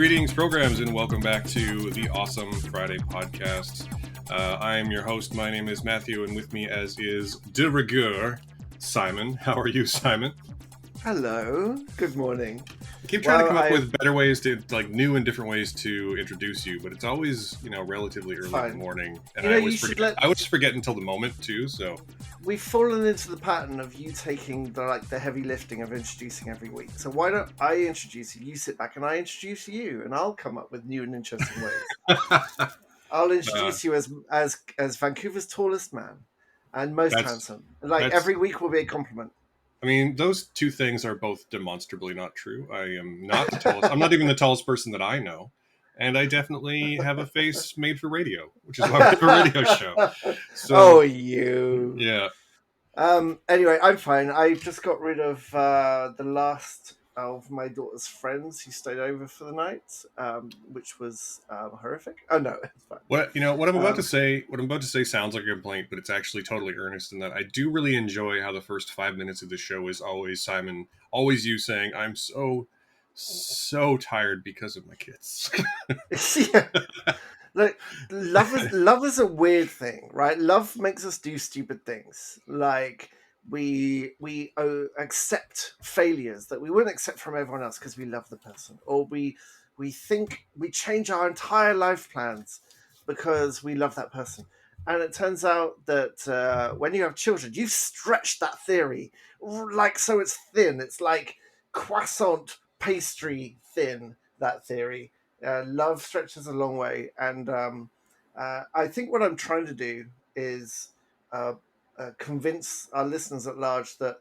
Greetings, programs, and welcome back to the Awesome Friday podcast. I am your host. My name is Matthew, and with me, as is de rigueur, Simon. How are you, Simon? Hello. Good morning. I keep trying to come up with better ways to, new and different ways to introduce you, but it's always, relatively early in the morning, and I always forget. I always forget until the moment too. So we've fallen into the pattern of you taking the heavy lifting of introducing every week. So why don't I introduce you? You sit back and I introduce you, and I'll come up with new and interesting ways. I'll introduce you as Vancouver's tallest man and most handsome. Every week will be a compliment. I mean, those two things are both demonstrably not true. I am not the tallest. I'm not even the tallest person that I know. And I definitely have a face made for radio, which is why we have a radio show. So, you. Yeah. Anyway, I'm fine. I just got rid of the last of my daughter's friends who stayed over for the night, which was horrific. Oh no, it's fine. What I'm about to say? What I'm about to say sounds like a complaint, but it's actually totally earnest in that I do really enjoy how the first 5 minutes of the show is always Simon, always you saying, "I'm so tired because of my kids." Yeah. Look, love is a weird thing, right? Love makes us do stupid things. Like we accept failures that we wouldn't accept from everyone else because we love the person, or we think we change our entire life plans because we love that person. And it turns out that when you have children, you've stretched that theory so it's thin. It's like croissant pastry thin, that theory. Love stretches a long way, and I think what I'm trying to do is convince our listeners at large that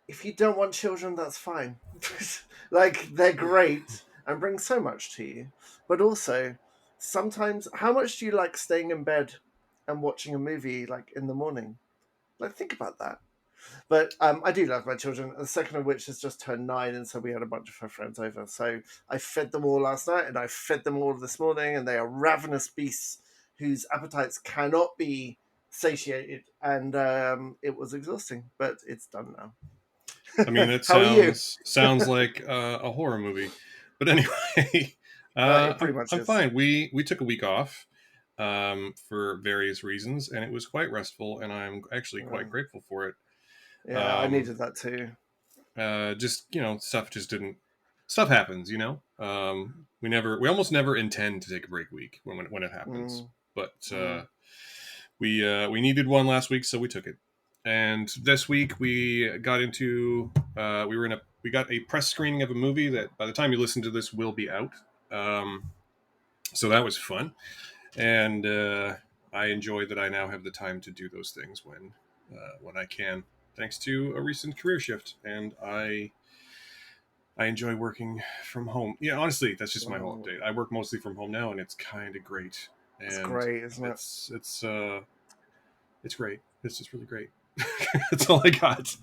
if you don't want children, that's fine. They're great and bring so much to you, but also sometimes, how much do you like staying in bed and watching a movie in the morning? Think about that. But I do love my children, the second of which has just turned 9, and so we had a bunch of her friends over. So I fed them all last night, and I fed them all this morning, and they are ravenous beasts whose appetites cannot be satiated, and it was exhausting, but it's done now. I mean, it sounds like a horror movie. But anyway, I'm fine. We took a week off for various reasons, and it was quite restful, and I'm actually quite grateful for it. Yeah, I needed that too. Stuff happens, we almost never intend to take a break week when it happens. But we needed one last week, so we took it. And this week we got into we got a press screening of a movie that by the time you listen to this will be out. So that was fun. And I enjoy that I now have the time to do those things when I can, thanks to a recent career shift. And I enjoy working from home. Yeah, honestly, that's just my whole update. I work mostly from home now, and it's kind of great. And it's great, isn't it? It's great. It's just really great. That's all I got.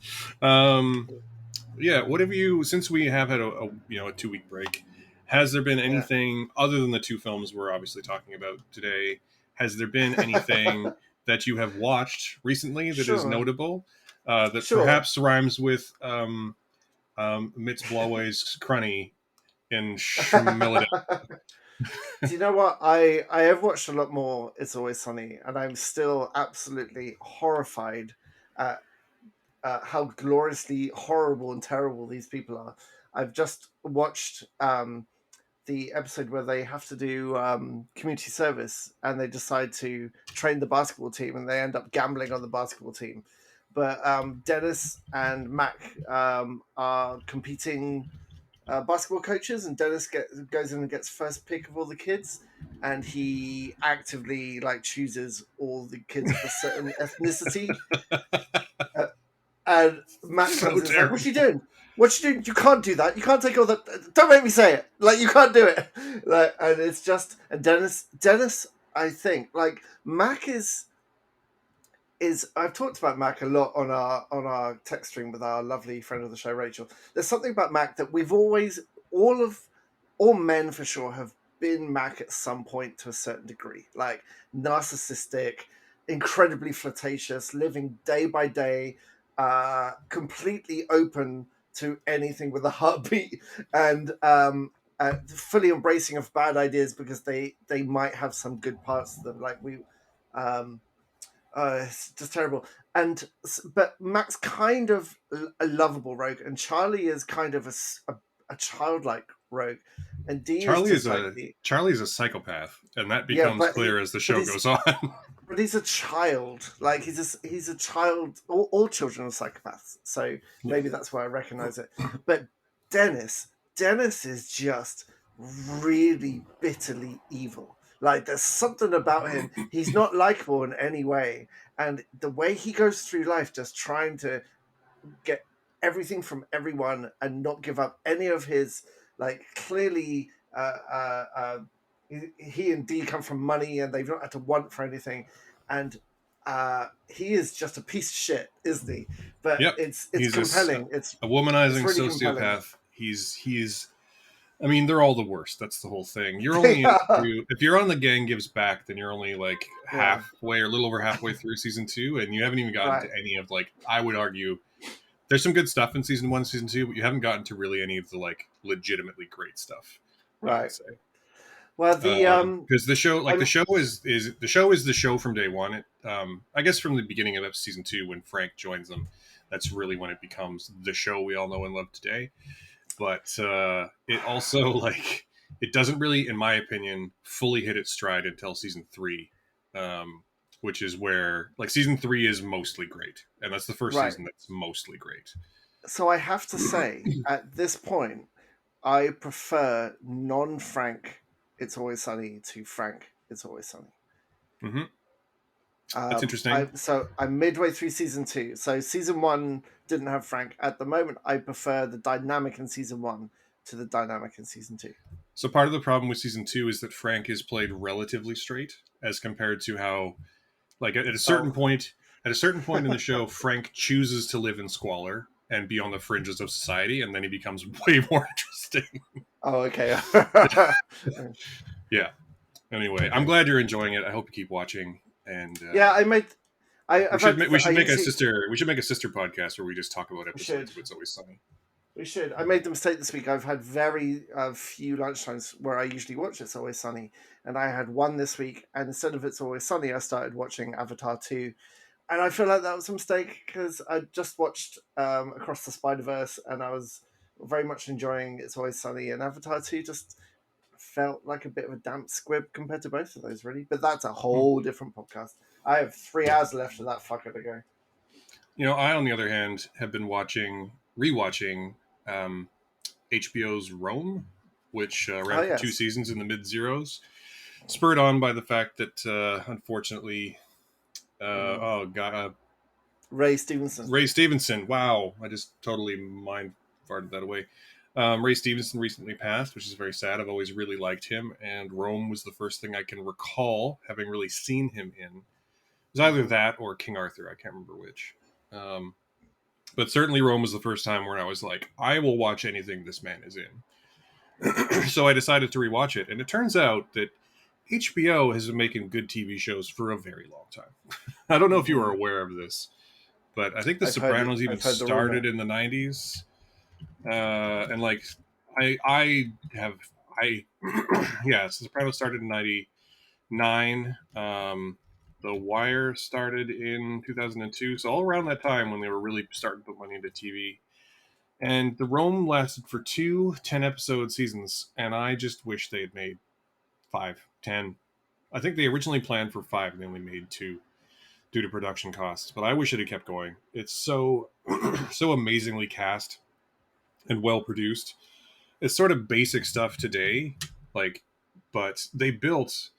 Yeah. What have you? Since we have had a 2-week break, has there been anything other than the 2 films we're obviously talking about today? Has there been anything that you have watched recently that is notable? That perhaps rhymes with Mitz Blaway's Crunny in Schmillidan. Do you know what? I have watched a lot more It's Always Sunny, and I'm still absolutely horrified at how gloriously horrible and terrible these people are. I've just watched the episode where they have to do community service, and they decide to train the basketball team, and they end up gambling on the basketball team. But Dennis and Mac are competing basketball coaches, and Dennis goes in and gets first pick of all the kids, and he actively chooses all the kids of a certain ethnicity. And Matt comes in like, "What you doing? What you doing? You can't do that. You can't take all that. Don't make me say it. You can't do it." And it's just, and Dennis, I think Mac is. I've talked about Mac a lot on our text stream with our lovely friend of the show, Rachel. There's something about Mac that we've always, all men for sure have been Mac at some point to a certain degree, narcissistic, incredibly flirtatious, living day by day, completely open to anything with a heartbeat, and fully embracing of bad ideas because they might have some good parts to them. Like um, it's just terrible. But Mac's kind of a lovable rogue, and Charlie is kind of a childlike rogue, and Dee is Charlie is just like a the Charlie's a psychopath, and that yeah, becomes clear as the show goes on. but he's a child. Like he's a child. All children are psychopaths, so maybe that's why I recognize it. But Dennis is just really bitterly evil. Like there's something about him. He's not likable in any way, and the way he goes through life, just trying to get everything from everyone and not give up any of his like clearly. He and Dee come from money, and they've not had to want for anything, and he is just a piece of shit, isn't he? But Yep, it's he's compelling. a womanizing really sociopath. compelling. He's. I mean, they're all the worst. That's the whole thing. You're only if you're on The Gang Gives Back, then you're only like halfway or a little over halfway through season 2, and you haven't even gotten to any of like. I would argue there's some good stuff in season 1, season 2, but you haven't gotten to really any of the like legitimately great stuff. Right. I would say. Well, because the show, like the show is the show from day one. It, I guess from the beginning of season 2 when Frank joins them, that's really when it becomes the show we all know and love today. But it also like it doesn't really, in my opinion, fully hit its stride until season 3, which is where like season 3 is mostly great, and that's the first season that's mostly great. So I have to say, at this point, I prefer non-Frank It's Always Sunny to Frank It's Always Sunny. Mm-hmm. That's interesting. I'm midway through season 2. So season 1 didn't have Frank. At the moment, I prefer the dynamic in season 1 to the dynamic in season 2. So part of the problem with season 2 is that Frank is played relatively straight as compared to how, like at a certain point in the show, Frank chooses to live in squalor and be on the fringes of society, and then he becomes way more interesting. Oh, okay. Yeah. Anyway, I'm glad you're enjoying it. I hope you keep watching. And yeah, we should make a sister podcast where we just talk about episodes of It's Always Sunny. We should. I made the mistake this week. I've had very few lunchtimes where I usually watch It's Always Sunny, and I had one this week. And instead of It's Always Sunny, I started watching Avatar 2, and I feel like that was a mistake because I just watched Across the Spider-Verse, and I was very much enjoying It's Always Sunny, and Avatar 2 just felt like a bit of a damp squib compared to both of those, really. But that's a whole different podcast. I have 3 hours left of that fucker to go. You know, I, on the other hand, have been rewatching HBO's Rome, which ran for 2 seasons in the mid-zeros, spurred on by the fact that, unfortunately, Ray Stevenson. Wow, I just totally mind farted that away. Ray Stevenson recently passed, which is very sad. I've always really liked him, and Rome was the first thing I can recall having really seen him in. It was either that or King Arthur. I can't remember which. But certainly Rome was the first time where I was like, I will watch anything this man is in. So I decided to rewatch it, and it turns out that HBO has been making good TV shows for a very long time. I don't know if you are aware of this, but I think The Sopranos even started in the 90s. And like, Sopranos started in 99. The Wire started in 2002. So all around that time when they were really starting to put money into TV. And the Rome lasted for 2 10-episode seasons, and I just wish they had made 5, 10. I think they originally planned for 5, and they only made 2 due to production costs. But I wish it had kept going. It's so so amazingly cast and well produced. It's sort of basic stuff today, but they built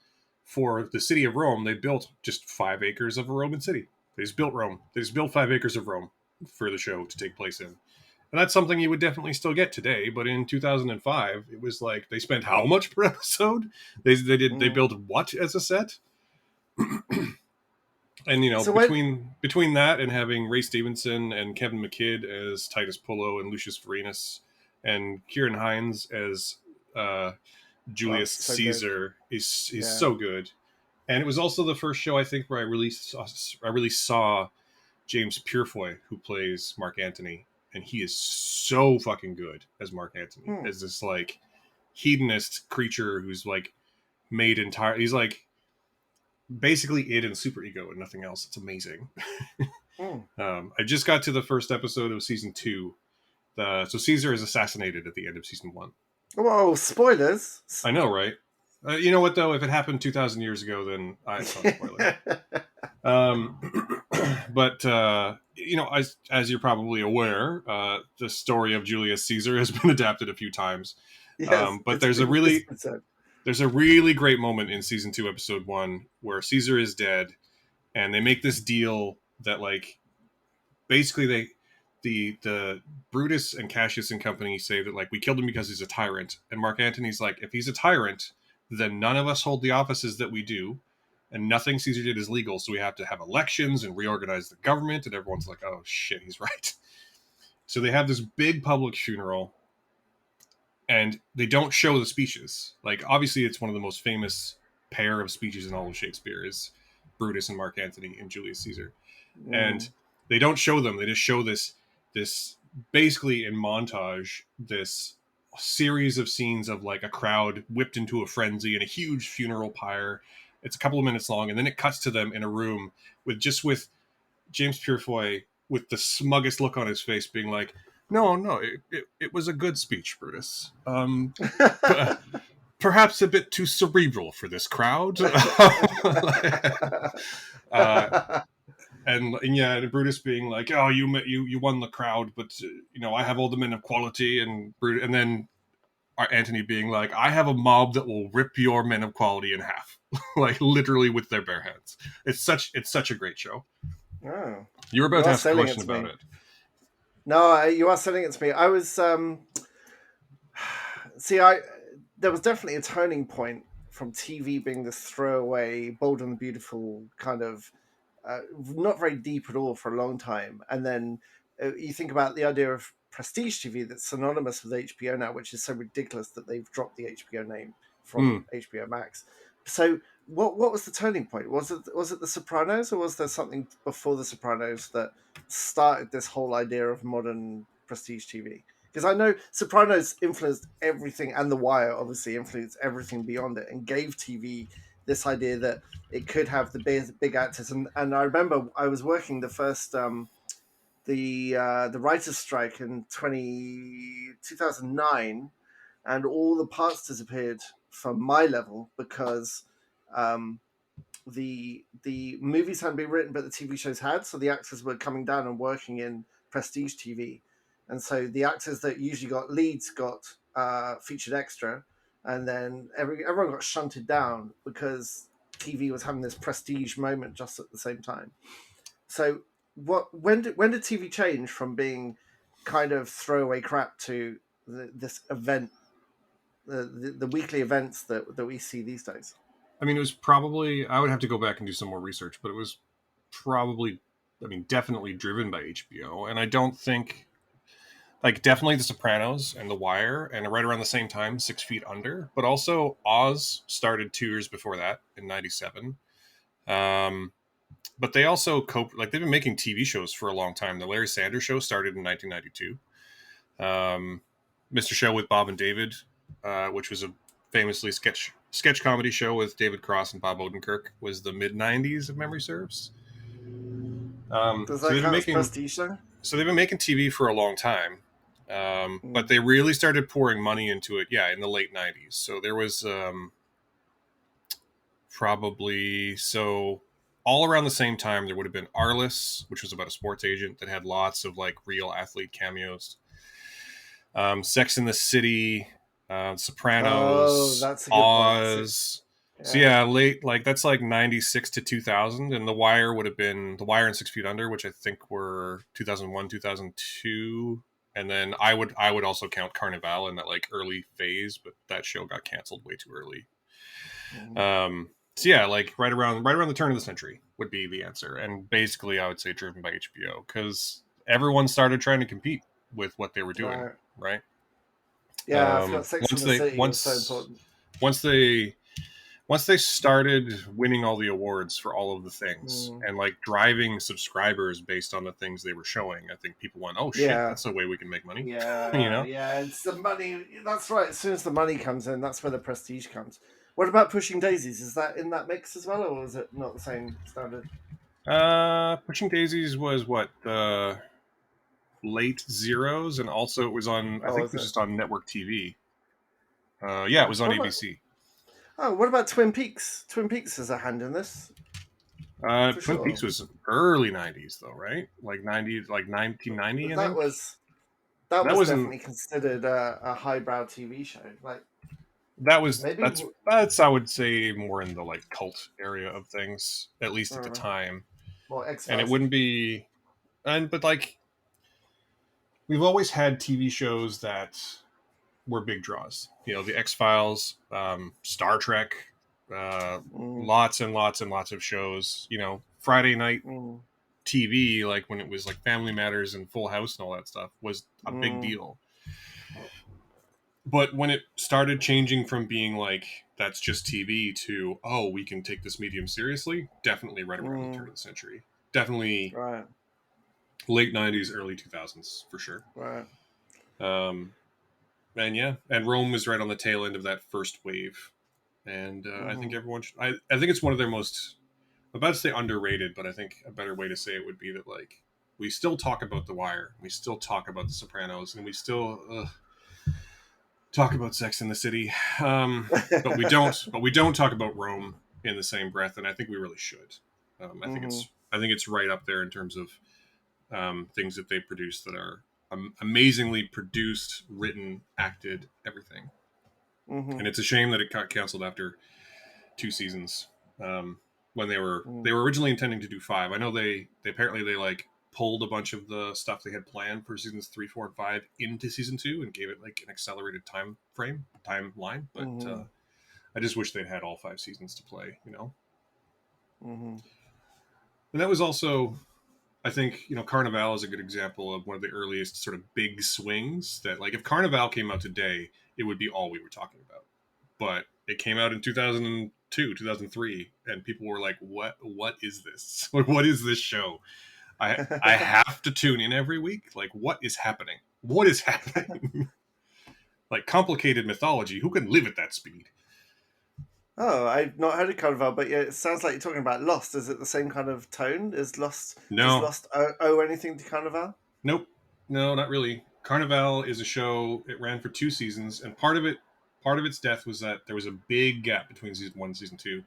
for the city of Rome. They built just 5 acres of a Roman city. They just built Rome. They just built 5 acres of Rome for the show to take place in. And that's something you would definitely still get today. But in 2005, it was like they spent how much per episode? They built what as a set? And between that and having Ray Stevenson and Kevin McKidd as Titus Pullo and Lucius Vorenus and Kieran Hines as Julius Caesar is so good. And it was also the first show I think where I really saw James Purefoy, who plays Mark Antony, and he is so fucking good as Mark Antony, as this like hedonist creature who's like made entire. He's like basically id and superego and nothing else. It's amazing. Mm. I just got to the first episode of season 2. So Caesar is assassinated at the end of season 1. Whoa, spoilers! I know, right? You know what though? If it happened 2,000 years ago, then it's not a spoiler. But you know, as you're probably aware, the story of Julius Caesar has been adapted a few times. Yes, But there's a really great moment in season 2, episode 1, where Caesar is dead, and they make this deal that like basically the Brutus and Cassius and company say that like we killed him because he's a tyrant, and Mark Antony's like, if he's a tyrant, then none of us hold the offices that we do, and nothing Caesar did is legal, so we have to have elections and reorganize the government. And everyone's like, oh shit, he's right. So they have this big public funeral, and they don't show the speeches. Like, obviously it's one of the most famous pair of speeches in all of Shakespeare is Brutus and Mark Antony and Julius Caesar. And they don't show them. They just show this basically in montage, this series of scenes of like a crowd whipped into a frenzy and a huge funeral pyre. It's a couple of minutes long, and then it cuts to them in a room with James Purefoy with the smuggest look on his face, being like, no, it was a good speech, Brutus. Perhaps a bit too cerebral for this crowd. And yeah, Brutus being like, oh, you won the crowd, but you know, I have all the men of quality, and then Antony being like, I have a mob that will rip your men of quality in half, like literally with their bare hands. It's such a great show. Oh. You were about to ask a question about it. No, you are selling it to me. I was there was definitely a turning point from TV being this throwaway, Bold and the Beautiful kind of not very deep at all for a long time, and then you think about the idea of prestige TV that's synonymous with HBO now, which is so ridiculous that they've dropped the HBO name from HBO Max. So what was the turning point? Was it The Sopranos, or was there something before The Sopranos that started this whole idea of modern prestige TV? Because I know Sopranos influenced everything, and The Wire obviously influenced everything beyond it, and gave TV this idea that it could have the big actors. And I remember I was working the first the writers' strike in 2009, and all the parts disappeared from my level because the movies hadn't been written, but the TV shows had. So the actors were coming down and working in prestige TV, and so the actors that usually got leads got featured extra, and then everyone got shunted down because TV was having this prestige moment just at the same time. So when did TV change from being kind of throwaway crap to this event, the weekly events that we see these days? I mean, it was probably, I would have to go back and do some more research, but it was probably, I mean, definitely driven by HBO. And I don't think, like, definitely The Sopranos and The Wire, and right around the same time, 6 Feet Under. But also, Oz started 2 years before that in '97. But they also like, they've been making TV shows for a long time. The Larry Sanders Show started in 1992. Mr. Show with Bob and David, which was a famously sketch comedy show with David Cross and Bob Odenkirk, was the mid '90s, if memory serves. Does that count as prestige then? So they've been making TV for a long time, but they really started pouring money into it, in the late '90s. So there was probably all around the same time there would have been Arliss, which was about a sports agent that had lots of like real athlete cameos. Sex and the City, Sopranos, Oz. So late, like that's like 96 to 2000, and The Wire would have been The Wire and 6 Feet Under, which I think were 2001, 2002, and then I would also count Carnival in that like early phase, but that show got canceled way too early. Like right around the turn of the century would be the answer, and basically I would say driven by HBO because everyone started trying to compete with what they were doing, right? Yeah, I forgot Sex and the City was so important. Once once they started winning all the awards for all of the things and like driving subscribers based on the things they were showing, I think people went, "Oh shit, Yeah. that's a way we can make money." You Yeah, know? yeah, it's the money. That's right. As soon as the money comes in, that's where the prestige comes. What about Pushing Daisies? Is that in that mix as well, or is it not the same standard? Pushing Daisies was what, the late zeros, and also it was on. I Oh, think it is was it? just on network TV. Yeah, it was on What about ABC. what about Twin Peaks? Twin Peaks has a hand in this for Twin sure. Peaks was early '90s though, right? Like '90s, like 1990, But I think. that That was wasn't. definitely considered a highbrow TV show. Like maybe That's I would say more in the like cult area of things, at least at the uh, time. well, X And it Files. wouldn't be, and but like we've always had TV shows that were big draws. You know, the X Files, Star Trek, uh, Mm, lots and lots and lots of shows. You know, Friday night mm, TV, like when it was like Family Matters and Full House and all that stuff, was a big mm, deal. But when it started changing from being like that's just TV to oh we can take this medium seriously, definitely right around the turn mm. of the century, definitely Right, late '90s, early 2000s for sure. right. Um, and yeah, and Rome was right on the tail end of that first wave, and I think Mm-hmm. everyone should, I think it's one of their most, I'm about to say underrated, but I think a better way to say it would be that like we still talk about The Wire, we still talk about The Sopranos, and we still talk about Sex in the City, but we don't. But we don't talk about Rome in the same breath, and I think we really should. Mm-hmm. I think it's right up there in terms of things that they produce that are amazingly produced, written, acted, everything. Mm-hmm. And it's a shame that it got canceled after 2 seasons. Um, when Mm. they were originally intending to do 5. I know they apparently they like pulled a bunch of the stuff they had planned for seasons 3, 4, and 5 into season 2 and gave it like an accelerated timeline. But Mm-hmm. I just wish they'd had all 5 seasons to play. You know, Mm-hmm. and that was also I think Carnival is a good example of one of the earliest sort of big swings that like if Carnival came out today, it would be all we were talking about. But it came out in 2002, 2003, and people were like, What is this? Like, what is this show? I have to tune in every week. Like, what is happening? What is happening? Like complicated mythology. Who can live at that speed? Oh, I've not heard of Carnival, but yeah, it sounds like you're talking about Lost. Is it the same kind of tone? Is Lost Does No, Lost owe anything to Carnival? nope, no, not really. Carnival is a show. It ran for 2 seasons, and part of its death was that there was a big gap between season 1 and season 2.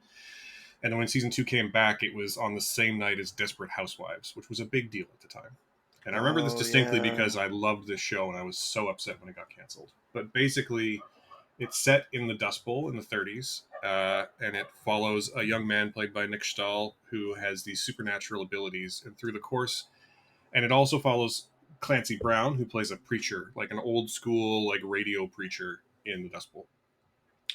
And then when season 2 came back, it was on the same night as Desperate Housewives, which was a big deal at the time. And I remember this Oh distinctly yeah. because I loved this show and I was so upset when it got canceled. But basically, it's set in the Dust Bowl in the 30s, and it follows a young man played by Nick Stahl who has these supernatural abilities. And through the course, and it also follows Clancy Brown, who plays a preacher, like an old school like radio preacher in the Dust Bowl,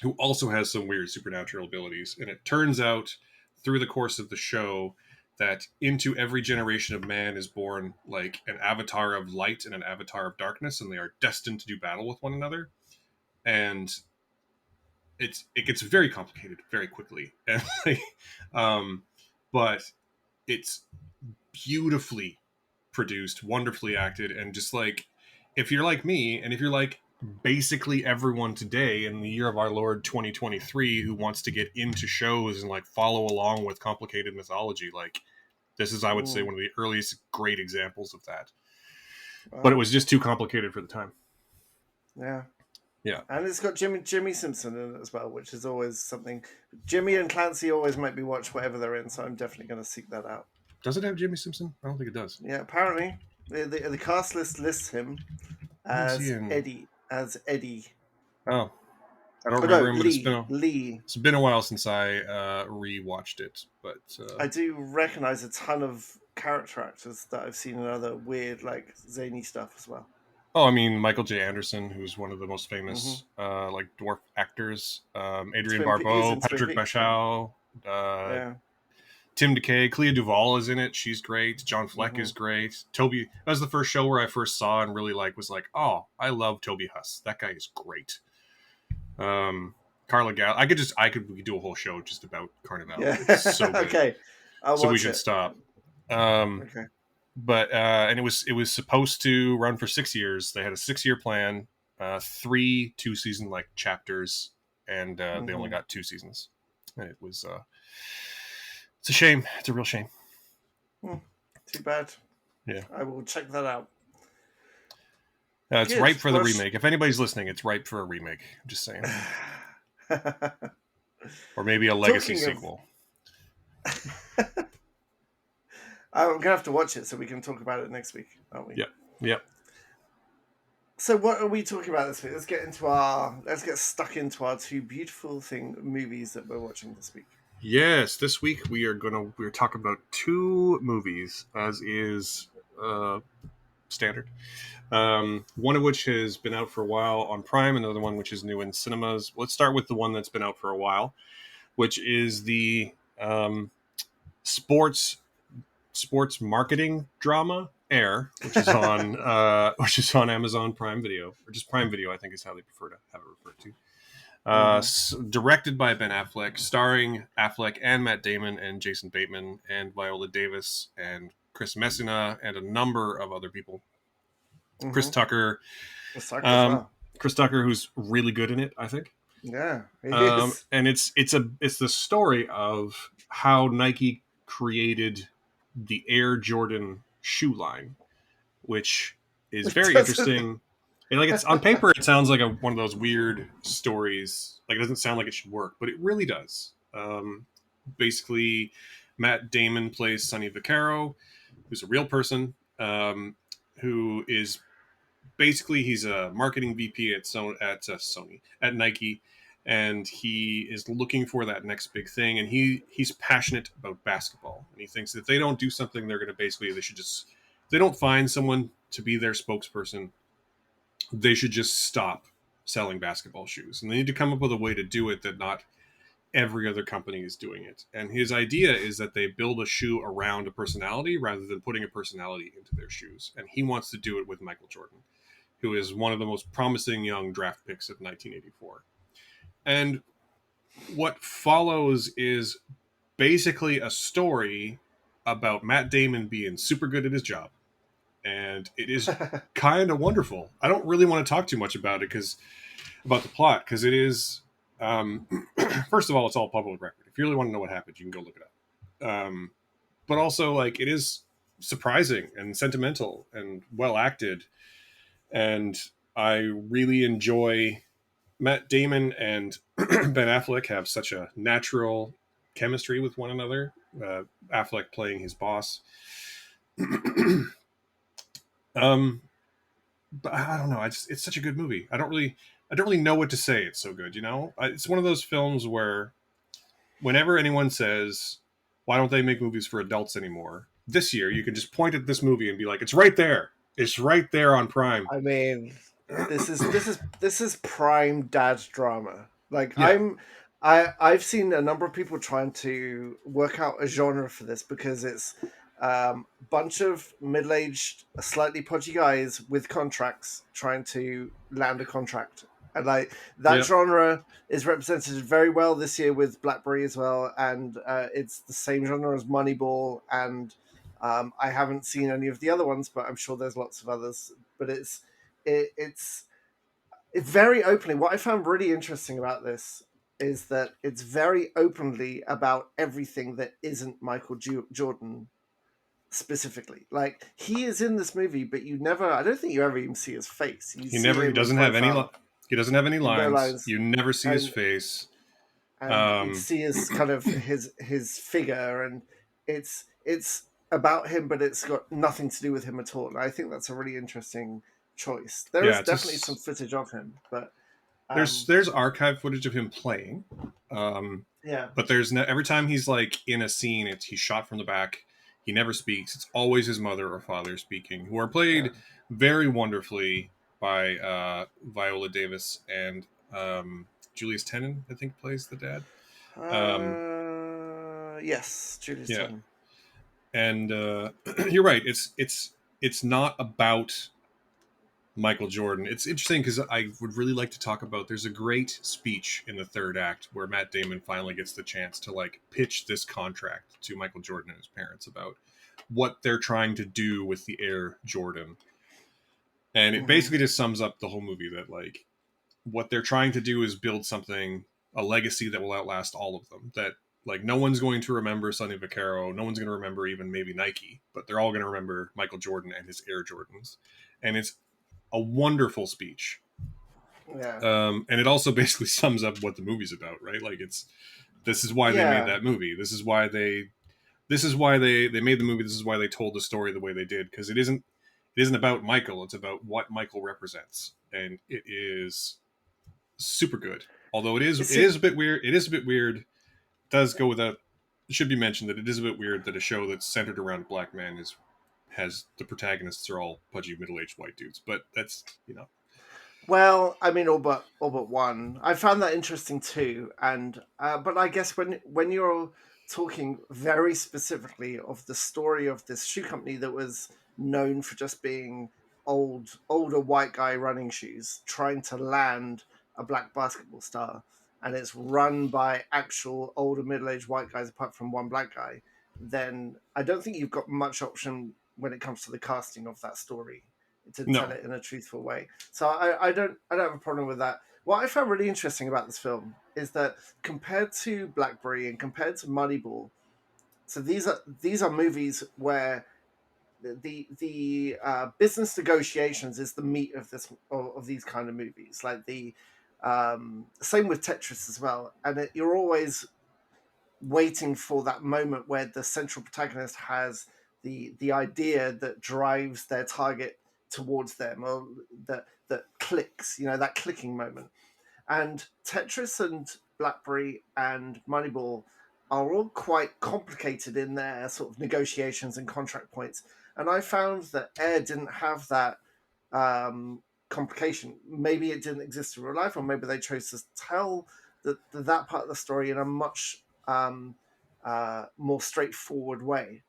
who also has some weird supernatural abilities. And it turns out through the course of the show that into every generation of man is born like an avatar of light and an avatar of darkness, and they are destined to do battle with one another. And it gets very complicated very quickly, and um, but it's beautifully produced, wonderfully acted, and just like if you're like me, and if you're like basically everyone today in the year of our Lord 2023 who wants to get into shows and like follow along with complicated mythology, like this is I would say Mm. one of the earliest great examples of that. But it Wow. was just too complicated for the time. Yeah. Yeah. And it's got Jimmy Simpson in it as well, which is always something. Jimmy and Clancy always make me watch whatever they're in, so I'm definitely going to seek that out. Does it have Jimmy Simpson? I don't think it does. Yeah, apparently the cast list lists him Who is he as in? Eddie. Oh, I don't Oh no, remember him, but Lee. it's been a while since I rewatched it. But I do recognize a ton of character actors that I've seen in other weird, like zany stuff as well. oh, I mean Michael J. Anderson, who's one of the most Hmm. famous like dwarf actors. Adrian He's Barbeau, in Twin Patrick Peaks, right? Bachow, Yeah. Tim DeKay, Clea Duvall is in it. She's great. John Fleck Hmm. is great. Toby, that was the first show where I first saw and really like was like, oh, I love Toby Huss. That guy is great. Um, Carla Gal. We could do a whole show just about Carnival. Yeah. It's so good. Okay. I'll So we watch should it. stop. Okay. But and it was supposed to run for 6 years. They had a 6-year plan, 3 2-season like chapters, and they only got 2 seasons. And it was it's a shame. It's a real shame. Too bad. Yeah, I will check that out. it's Good. ripe for the remake. If anybody's listening, it's ripe for a remake. I'm just saying, or maybe a legacy sequel. I'm gonna have to watch it so we can talk about it next week, aren't we? Yep. So what are we talking about this week? Let's get stuck into our 2 beautiful movies that we're watching this week. Yes, this week we're talking about 2 movies, as is standard. One of which has been out for a while on Prime, another one which is new in cinemas. Let's start with the one that's been out for a while, which is the sports marketing drama Air, which is on Amazon Prime Video, or just Prime Video, I think is how they prefer to have it referred to. Directed by Ben Affleck, starring Affleck and Matt Damon and Jason Bateman and Viola Davis and Chris Messina and a number of other people. Chris Tucker. Chris Tucker as well. Chris Tucker, who's really good in it, I think. Yeah, he is. And it's the story of how Nike created the Air Jordan shoe line, which is very interesting. And like, it's on paper, it sounds like one of those weird stories. Like, it doesn't sound like it should work, but it really does. Basically, Matt Damon plays Sonny Vaccaro, who's a real person, who is basically, he's a marketing VP at Nike, and he is looking for that next big thing. And he's passionate about basketball, and he thinks that if they don't do something, they don't find someone to be their spokesperson, they should just stop selling basketball shoes, and they need to come up with a way to do it that not every other company is doing it. And his idea is that they build a shoe around a personality rather than putting a personality into their shoes. And he wants to do it with Michael Jordan, who is one of the most promising young draft picks of 1984. And what follows is basically a story about Matt Damon being super good at his job. And it is kind of wonderful. I don't really want to talk too much about the plot, because it is, first of all, it's all public record. If you really want to know what happened, you can go look it up. But also, like, it is surprising and sentimental and well acted. And I really enjoy Matt Damon and Ben Affleck have such a natural chemistry with one another. Affleck playing his boss. But I don't know. It's such a good movie. I don't really know what to say. It's so good, you know. It's one of those films where, whenever anyone says, "Why don't they make movies for adults anymore?" This year, you can just point at this movie and be like, "It's right there. It's right there on Prime." I mean, this is prime dad drama. Like, Yeah. I've seen a number of people trying to work out a genre for this, because it's bunch of middle-aged, slightly podgy guys with contracts trying to land a contract, and like that genre is represented very well this year with Blackberry as well, and it's the same genre as Moneyball, and I haven't seen any of the other ones, but I'm sure there's lots of others. But it's very openly. What I found really interesting about this is that it's very openly about everything that isn't Michael Jordan specifically. Like, he is in this movie, but I don't think you ever even see his face. He doesn't have any lines. No lines. You never see his face. And you see his kind of his figure, and it's about him, but it's got nothing to do with him at all. And I think that's a really interesting choice. There is definitely some footage of him, but there's archive footage of him playing. But there's every time he's like in a scene, he's shot from the back. He never speaks. It's always his mother or father speaking, who are played very wonderfully by Viola Davis and Julius Tenen, I think, plays the dad. Yes, Julius Tenen. And you're right. It's not about Michael Jordan. It's interesting because I would really like to talk about. There's a great speech in the third act where Matt Damon finally gets the chance to like pitch this contract to Michael Jordan and his parents about what they're trying to do with the Air Jordan, and it Mm-hmm. basically just sums up the whole movie that like what they're trying to do is build something, a legacy that will outlast all of them. That like no one's going to remember Sonny Vaccaro, no one's going to remember even maybe Nike, but they're all going to remember Michael Jordan and his Air Jordans, and it's a wonderful speech. Yeah. And it also basically sums up what the movie's about, right? Like it's this is why they made Yeah. that movie. This is why they made the movie. This is why they told the story the way they did because it isn't about Michael. It's about what Michael represents, and it is super good. Although it is It's it is a bit weird. It is a bit weird. It does go without. It should be mentioned that it is a bit weird that a show that's centered around a black man is has the protagonists are all pudgy middle-aged white dudes. But that's Well, I mean, all but one. I found that interesting too, and but I guess when you're talking very specifically of the story of this shoe company that was known for just being older white guy running shoes trying to land a black basketball star, and it's run by actual older middle-aged white guys apart from one black guy, then I don't think you've got much option when it comes to the casting of that story to tell no, it in a truthful way. So I don't have a problem with that. What I found really interesting about this film is that compared to Blackberry and compared to Moneyball, so these are movies where the business negotiations is the meat of these kind of movies. Like the same with Tetris as well, and you're always waiting for that moment where the central protagonist has the idea that drives their target towards them, or that clicks, that clicking moment. And Tetris and Blackberry and Moneyball are all quite complicated in their sort of negotiations and contract points. And I found that Air didn't have that complication. Maybe it didn't exist in real life, or maybe they chose to tell that part of the story in a much more straightforward way.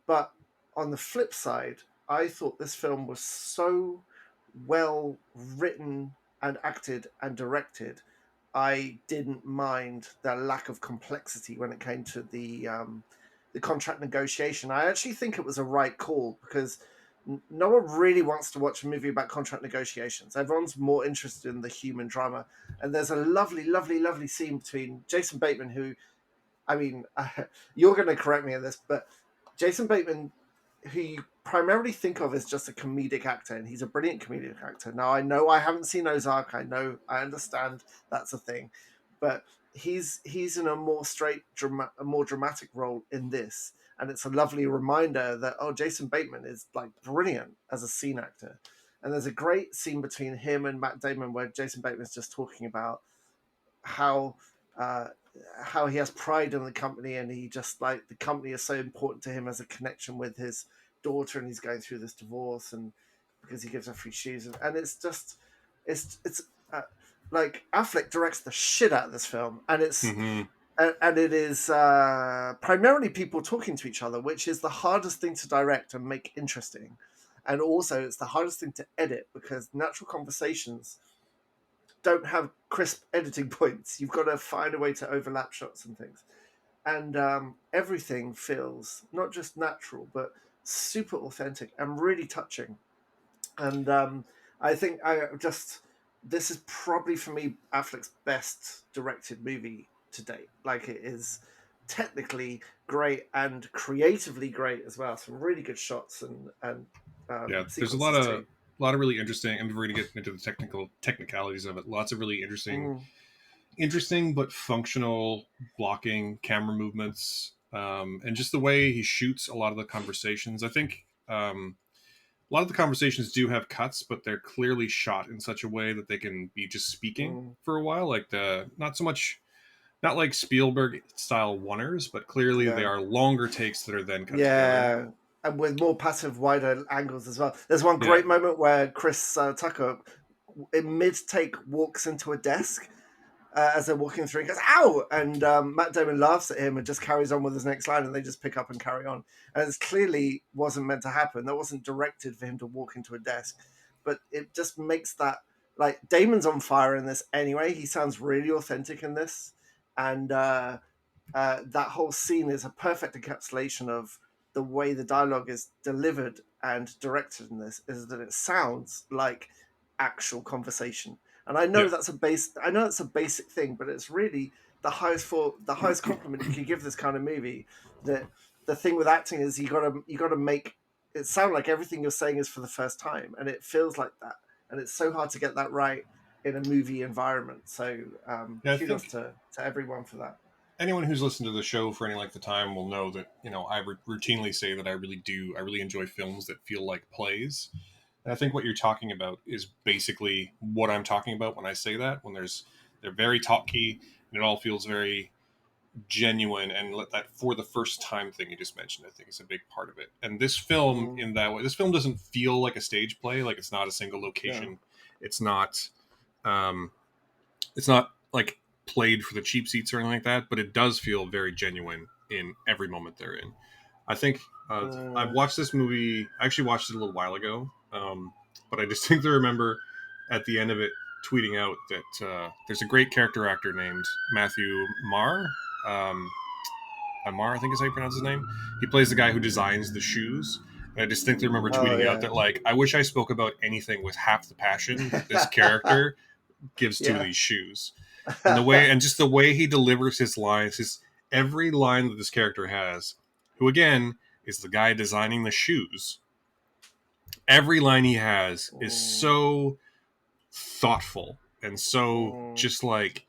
But on the flip side, I thought this film was so well written and acted and directed. I didn't mind the lack of complexity when it came to the contract negotiation. I actually think it was a right call because no one really wants to watch a movie about contract negotiations. Everyone's more interested in the human drama. And there's a lovely, lovely, lovely scene between Jason Bateman, who, I mean, you're going to correct me on this, but Jason Bateman, who you primarily think of as just a comedic actor, and he's a brilliant comedic actor. Now, I know I haven't seen Ozark. I understand that's a thing, but he's in a a more dramatic role in this, and it's a lovely reminder that Jason Bateman is like brilliant as a scene actor. And there's a great scene between him and Matt Damon where Jason Bateman's just talking about how uh, how he has pride in the company, and he just like the company is so important to him as a connection with his daughter, and he's going through this divorce, and because he gives her free shoes, and it's just it's like Affleck directs the shit out of this film, and mm-hmm. it is primarily people talking to each other, which is the hardest thing to direct and make interesting, and also it's the hardest thing to edit because natural conversations don't have crisp editing points. You've got to find a way to overlap shots and things. And everything feels not just natural, but super authentic and really touching. And I think this is probably for me Affleck's best directed movie to date. Like it is technically great and creatively great as well. Some really good shots and Yeah, there's a sequences too. lot of really interesting, and we're going to get into the technicalities of it. Lots of really Mm, interesting but functional blocking, camera movements, and just the way he shoots a lot of the conversations. I think a lot of the conversations do have cuts, but they're clearly shot in such a way that they can be just speaking mm. for a while. Like the not so much not like Spielberg style oneers, but clearly they Yeah. are longer takes that are then cut together. Yeah, and with more passive, wider angles as well. There's one Yeah, great moment where Chris Tucker, in mid take, walks into a desk as they're walking through. He goes, "Ow!" And Matt Damon laughs at him and just carries on with his next line, and they just pick up and carry on. And it clearly wasn't meant to happen. That wasn't directed for him to walk into a desk. but it just makes that, like, Damon's on fire in this anyway. He sounds really authentic in this, and that whole scene is a perfect encapsulation of the way the dialogue is delivered and directed in this. Is that it sounds like actual conversation, and I know Yeah. that's a base. I know that's a basic thing, but it's really the highest compliment you can give this kind of movie. That the thing with acting is you gotta make it sound like everything you're saying is for the first time, and it feels like that, and it's so hard to get that right in a movie environment. So Yeah, I kudos think to everyone for that. anyone who's listened to the show for any length of time will know that, I routinely say that I really enjoy films that feel like plays. And I think what you're talking about is basically what I'm talking about when I say that. When they're very talky and it all feels very genuine, and let that for the first time thing you just mentioned, I think is a big part of it. And this film, Mm, in that way, this film doesn't feel like a stage play. Like, it's not a single yeah. location. It's not. Um, it's not like played for the cheap seats or anything like that, but it does feel very genuine in every moment they're in. I think I've Mm, watched this movie. I actually watched it a little while ago, but I distinctly remember at the end of it tweeting out that there's a great character actor named Matthew Marr. Um, Amar, I think is how you pronounce his name. He plays the guy who designs the shoes. And I distinctly remember oh tweeting out yeah. that, like, I wish I spoke about anything with half the passion that this character gives to Yeah. these shoes. And just the way he delivers his lines, his every line that this character has, who again is the guy designing the shoes, every line he has is Mm, so thoughtful and so mm, just like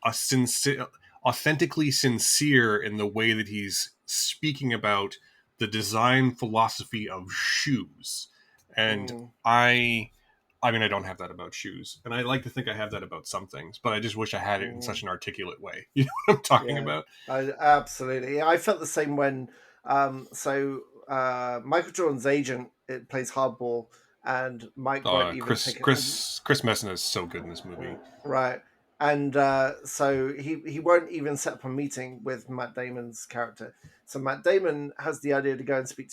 a sincere, authentically sincere in the way that he's speaking about the design philosophy of shoes. And mm, I mean, I don't have that about shoes, and I like to think I have that about some things, but I just wish I had it in mm. such an articulate way. You know what I'm talking Yeah, about? absolutely. Yeah, I felt the same when Michael Jordan's agent, it plays hardball, and Mike won't even take it. Chris Messina is so good in this movie. Right. And so he won't even set up a meeting with Matt Damon's character. So Matt Damon has the idea to go and speak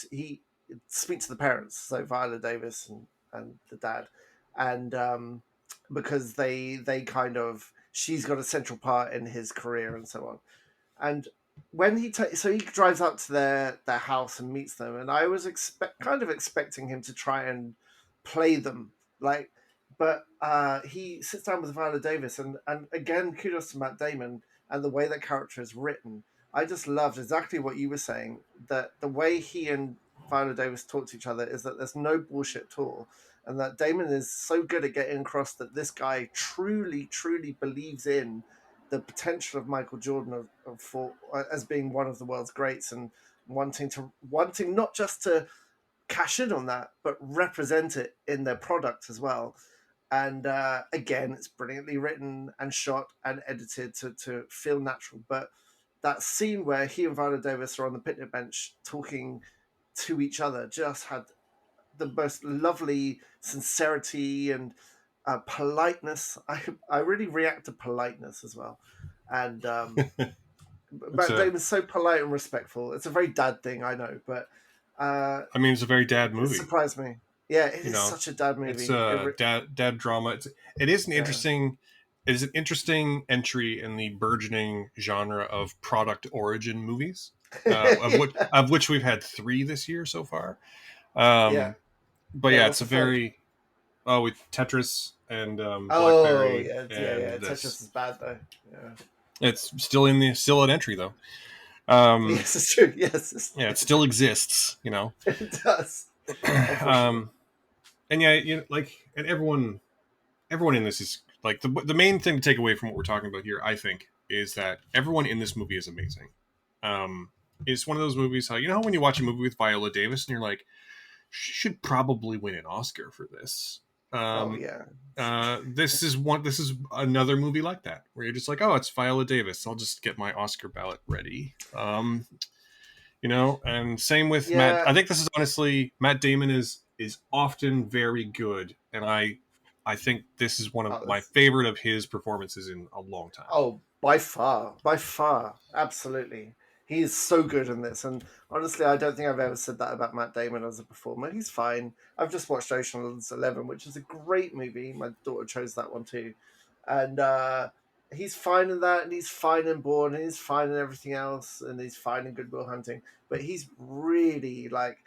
to the parents, so Viola Davis and the dad, and because they kind of, she's got a central part in his career and so on. And when so he drives up to their house and meets them, and I was kind of expecting him to try and play them, like, but he sits down with Viola Davis, and again, kudos to Matt Damon and the way that character is written. I just loved exactly what you were saying, that the way he and Viola Davis talk to each other is that there's no bullshit at all, and that Damon is so good at getting across that this guy truly, truly believes in the potential of Michael Jordan as being one of the world's greats, and wanting not just to cash in on that, but represent it in their product as well. And again, it's brilliantly written and shot and edited to feel natural. But that scene where he and Viola Davis are on the picnic bench talking to each other just had the most lovely sincerity and politeness. I really react to politeness as well, and It's Matt a, Damon's so polite and respectful. It's a very dad thing, I know, but I mean, it's a very dad it movie. surprised me. Yeah, it You is know, such a dad it's movie. a dad drama. It is an Yeah. interesting it is an interesting entry in the burgeoning genre of product origin movies, of which we've had 3 this year so far. Yeah. But Yeah. yeah, What's it's a the third? very with Tetris and Oh, BlackBerry yeah, yeah, and yeah. this. Tetris is bad though. Yeah. It's still an entry though. Um, Yes, it's true. Yes, yeah, it still exists. You know. it does. Unfortunately. um, and yeah, like, and everyone in this is like the main thing to take away from what we're talking about here, I think, is that everyone in this movie is amazing. Um, it's one of those movies how, when you watch a movie with Viola Davis and you're like, she should probably win an Oscar for this. Oh Um, yeah. this is one. This is another movie like that where you're just like, oh, it's Viola Davis. I'll just get my Oscar ballot ready. And same with Matt. Yeah. I think this is honestly Matt Damon is often very good, and I think this is one of Oh, my that's, favorite of his performances in a long time. oh, by far, absolutely. He is so good in this, and honestly, I don't think I've ever said that about Matt Damon as a performer. He's fine. I've just watched Ocean's 11, which is a great movie. My daughter chose that one too, and he's fine in that, and he's fine in Bourne, and he's fine in everything else, and he's fine in Good Will Hunting. But he's really like,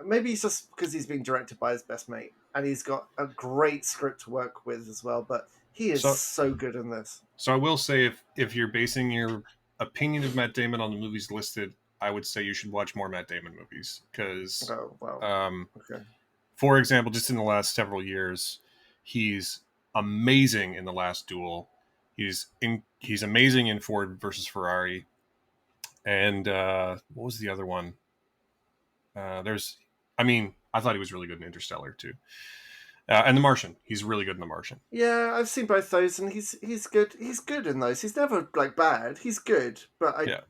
maybe it's just because he's being directed by his best mate, and he's got a great script to work with as well. But he is So, so good in this. so I will say, if you're basing your opinion of Matt Damon on the movies listed, I would say you should watch more Matt Damon movies because, Oh wow, okay. for example, just in the last several years, he's amazing in The Last Duel. He's amazing in Ford versus Ferrari, and what was the other one? I thought he was really good in Interstellar too, and The Martian. He's really good in The Martian. Yeah, I've seen both those, and he's good. He's good in those. He's never like bad. He's good, but Yeah,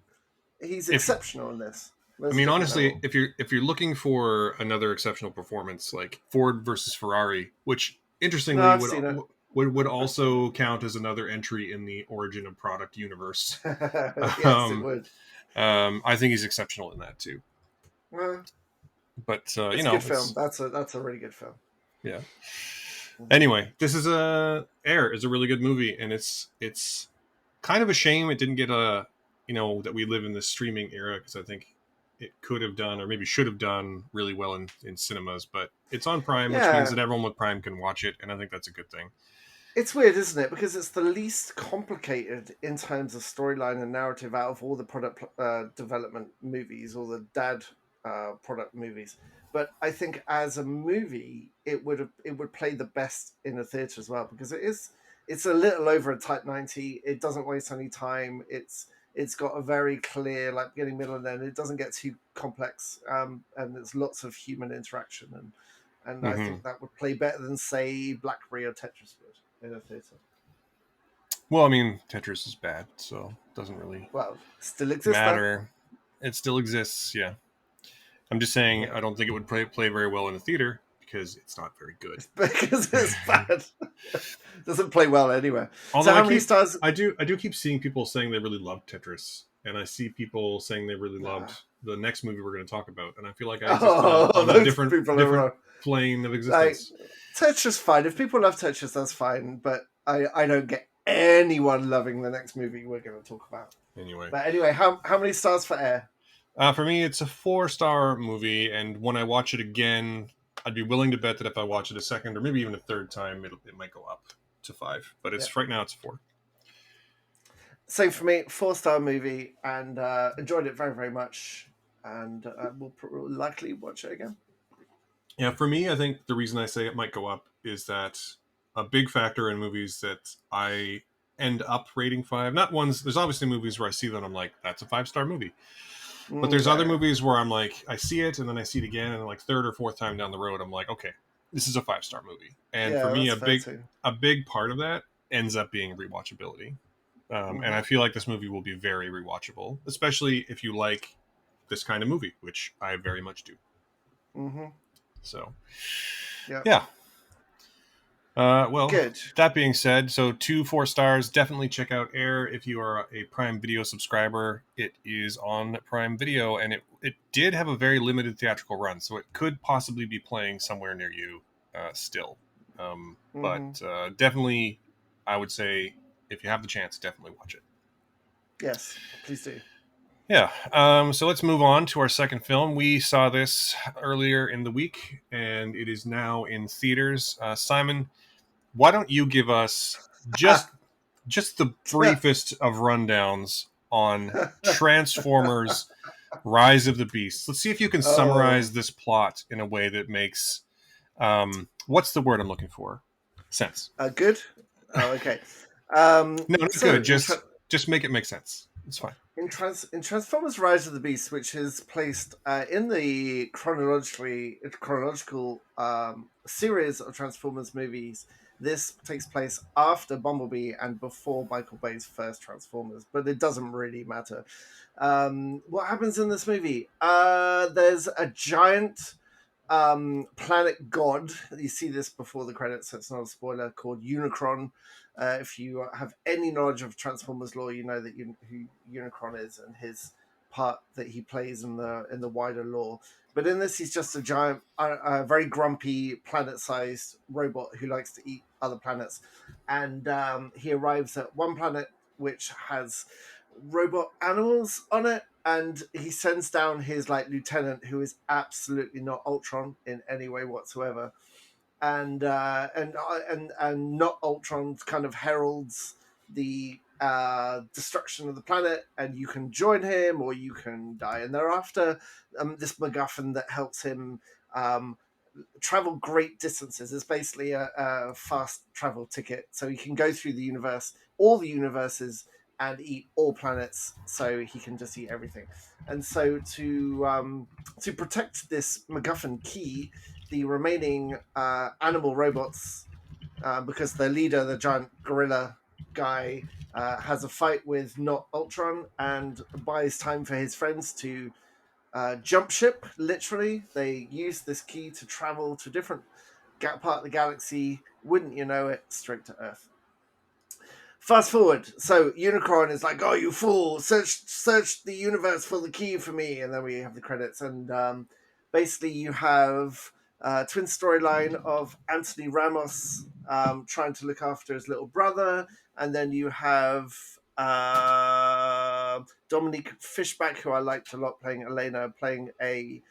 he's if exceptional in this. I There's a mean different honestly, level. if you're looking for another exceptional performance like Ford versus Ferrari, which No, interestingly I've would seen it. would I've seen also count as another entry in the origin of product universe. it. Yes, it um, would. I think he's exceptional in that too. Well, But it's a good film. That's a really good film. yeah. Mhm. Anyway, this is Air is a really good movie, and it's kind of a shame it didn't get that we live in this streaming era because I think it could have done or maybe should have done really well in cinemas, but it's on Prime, which means that Yeah, everyone with Prime can watch it, and I think that's a good thing. it's weird, isn't it? Because it's the least complicated in terms of storyline and narrative out of all the product development movies, or the dad product movies. But I think as a movie, it would play the best in a theater as well, because it's a little over a Type 90. It doesn't waste any time. It's got a very clear like beginning, middle, and end. It doesn't get too complex, and there's lots of human interaction, and I Hmm. think that would play better than say Blackberry or Tetris would in a theater. Well, I mean, Tetris is bad, so it doesn't really Well, still exists though. matter. It still exists, yeah. I'm just saying Yeah, I don't think it would play very well in a theater because it's not very good. it's because it's bad. Doesn't play well anywhere. So Although how many stars? I do keep seeing people saying they really loved Tetris, and I see people saying they really Nah. loved the next movie we're going to talk about, and I feel like I exist Oh, on a those people are different wrong. plane of Like existence. Tetris, fine. If people love Tetris, that's fine. But I don't get anyone loving the next movie we're going to talk about. Anyway, But anyway, how many stars for Air? for me, it's a 4-star movie, and when I watch it again, I'd be willing to bet that if I watch it a second or maybe even a third time, it might go up to 5. But Yeah. it's right now it's 4. Same for me. 4-star movie, and enjoyed it very very much, and we'll likely watch it again. Yeah, for me, I think the reason I say it might go up is that a big factor in movies that I end up rating 5, not ones, there's obviously movies where I see that I'm like, that's a 5-star movie. But there's other Yeah, movies where I'm like, I see it and then I see it again, and like third or fourth time down the road, I'm like, okay, this is a 5-star movie. And for yeah, me, that's fair too. a big part of that ends up being rewatchability. And Hmm. I feel like this movie will be very rewatchable, especially if you like this kind of movie, which I very much do. Hmm. So, Yeah, yeah. Well, good. that being said, so 2 4 stars. Definitely check out Air if you are a Prime Video subscriber. It is on Prime Video, and it did have a very limited theatrical run, so it could possibly be playing somewhere near you still. Hmm. But definitely, I would say if you have the chance, definitely watch it. Yes, please do. Yeah. So let's move on to our second film. We saw this earlier in the week, and it is now in theaters. Simon, why don't you give us just the briefest of rundowns on Transformers Rise of the Beast? Let's see if you can Oh, summarize this plot in a way that makes what's the word I'm looking for? Sense. good. Oh, okay. No, not So good. Just make it make sense. It's fine. in Transformers: Rise of the Beast, which is placed in the chronological series of Transformers movies, this takes place after Bumblebee and before Michael Bay's first Transformers, but it doesn't really matter. What happens in this movie? There's a giant planet god. You see this before the credits, so it's not a spoiler. Called Unicron. If you have any knowledge of Transformers lore, you know that who Unicron is and his part that he plays in the wider lore. But in this, he's just a giant, very grumpy, planet-sized robot who likes to eat other planets. And he arrives at one planet which has robot animals on it, and he sends down his like lieutenant, who is absolutely not Ultron in any way whatsoever. And not Ultron kind of heralds the destruction of the planet, and you can join him or you can die. And they're after this MacGuffin that helps him travel great distances. It's basically a fast travel ticket, so he can go through the universe, all the universes, and eat all planets. So he can just eat everything. And so to protect this MacGuffin key, the remaining animal robots, because their leader, the giant gorilla guy, has a fight with not Ultron and buys time for his friends to jump ship. Literally, they use this key to travel to a different part of the galaxy. Wouldn't you know it, straight to Earth. Fast forward, so Unicron is like, "Oh, you fool! Search the universe for the key for me." And then we have the credits, and basically you have a twin storyline of Anthony Ramos trying to look after his little brother, and then you have Dominique Fishback, who I liked a lot, playing Elena, playing a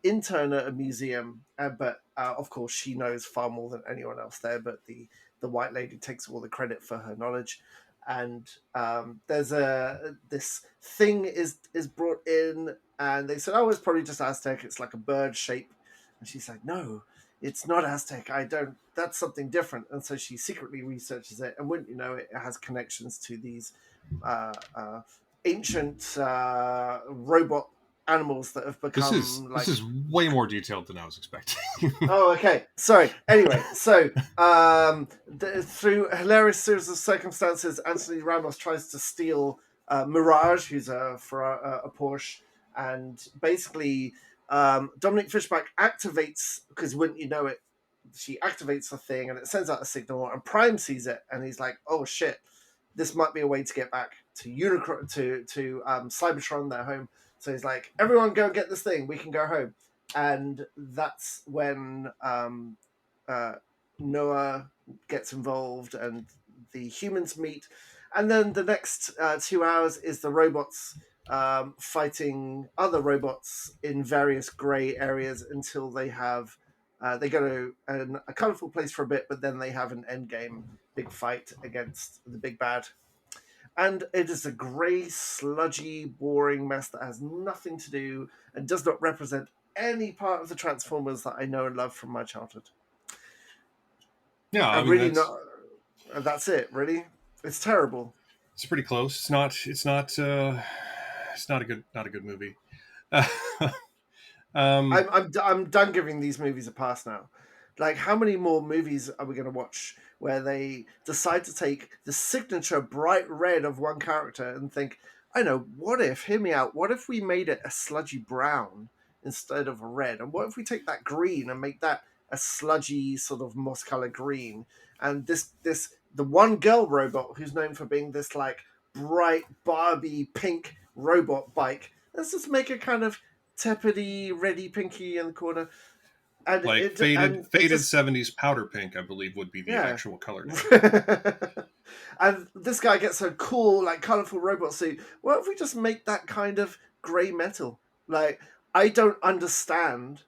intern at a museum, but of course she knows far more than anyone else there. But the white lady takes all the credit for her knowledge, and there's this thing is brought in, and they said, "Oh, it's probably just Aztec. It's like a bird shape," and she's like, "No, it's not Aztec. I don't. That's something different." And so she secretly researches it, and wouldn't you know it, it has connections to these ancient robot animals that have become this is way more detailed than I was expecting. Oh, okay. Sorry. Anyway, so through a hilarious series of circumstances, Anthony Ramos tries to steal Mirage, who's a Porsche, and basically Dominic Fishback activates, because wouldn't you know it, she activates the thing and it sends out a signal, and Prime sees it and he's like, "Oh shit, this might be a way to get back to Unicron, to Cybertron, their home." So he's like, "Everyone go get this thing, we can go home." And that's when Noah gets involved and the humans meet. And then the next 2 hours is the robots fighting other robots in various grey areas until they have they go to a colourful place for a bit, but then they have an end game big fight against the big bad. And it is a grey, sludgy, boring mess that has nothing to do and does not represent any part of the Transformers that I know and love from my childhood. Yeah, I mean, really that's... not. That's it. Really, it's terrible. It's pretty close. It's not. It's not a good movie. I'm done giving these movies a pass now. Like, how many more movies are we going to watch where they decide to take the signature bright red of one character and think, I know, what if, hear me out, what if we made it a sludgy brown instead of a red? And what if we take that green and make that a sludgy sort of moss color green? And the one girl robot who's known for being this like bright Barbie pink robot bike, let's just make it kind of tepidly reddy pinky in the corner. And like faded 70s powder pink, I believe, would be the actual color. And this guy gets a cool, like, colorful robot suit. What if we just make that kind of gray metal? Like, I don't understand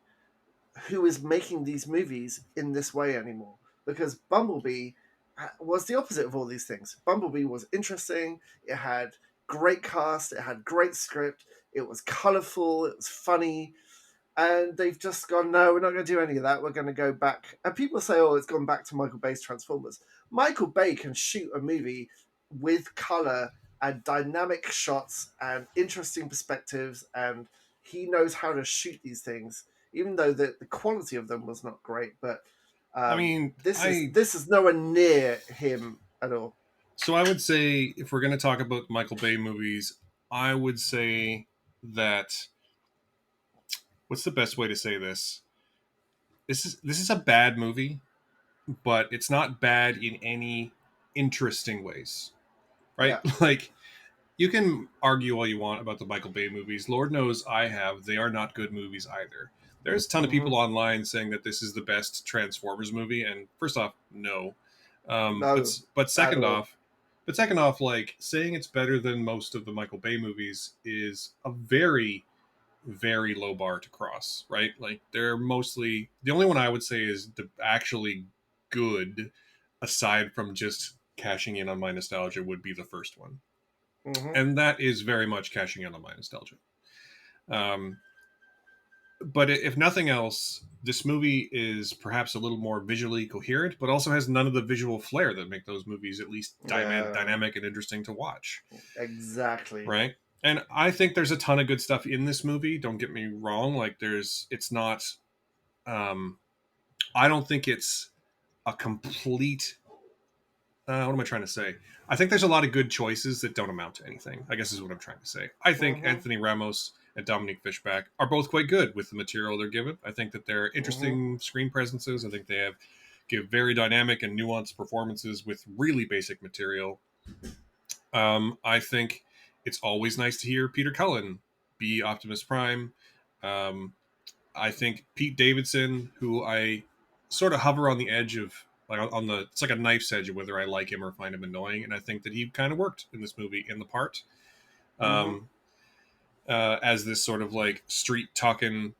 who is making these movies in this way anymore, because Bumblebee was the opposite of all these things. Bumblebee was interesting. It had great cast. It had great script. It was colorful. It was funny. And they've just gone, no, we're not going to do any of that. We're going to go back. And people say, oh, it's gone back to Michael Bay's Transformers. Michael Bay can shoot a movie with color and dynamic shots and interesting perspectives, and he knows how to shoot these things, even though the quality of them was not great. But I mean, this is nowhere near him at all. So I would say, if we're going to talk about Michael Bay movies, I would say that... What's the best way to say this? This is a bad movie, but it's not bad in any interesting ways, right? Yeah. Like, You can argue all you want about the Michael Bay movies. Lord knows I have. They are not good movies either. There's a ton of Hmm. people online saying that this is the best Transformers movie, and first off, no. No, But at second all. off, like saying it's better than most of the Michael Bay movies is a very, very low bar to cross, right? Like they're mostly the only one I would say is actually good, aside from just cashing in on my nostalgia, would be the first one, Hmm. and that is very much cashing in on my nostalgia. Um, but if nothing else, this movie is perhaps a little more visually coherent, but also has none of the visual flair that make those movies at least Yeah, dynamic and interesting to watch, exactly. right? And I think there's a ton of good stuff in this movie. Don't get me wrong. Like it's not. Um, I don't think it's a complete. What am I trying to say? I think there's a lot of good choices that don't amount to anything. I guess is what I'm trying to say. I think Hmm. Anthony Ramos and Dominique Fishback are both quite good with the material they're given. I think that they're Hmm. interesting screen presences. I think they give very dynamic and nuanced performances with really basic material. I think it's always nice to hear Peter Cullen be Optimus Prime. Um, I think Pete Davidson, who I sort of hover on the edge of, like on the, it's like a knife's edge of whether I like him or find him annoying, and I think that he kind of worked in this movie in the part, Hmm. um, as this sort of like street talking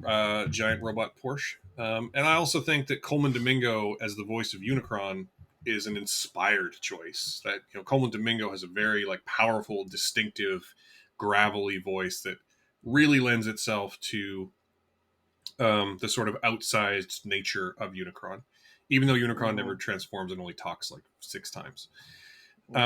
giant robot Porsche. And I also think that Coleman Domingo as the voice of Unicron is an inspired choice. That Coleman Domingo has a very like powerful, distinctive, gravelly voice that really lends itself to the sort of outsized nature of Unicron, even though Unicron Hmm. never transforms and only talks like 6 times. Hmm.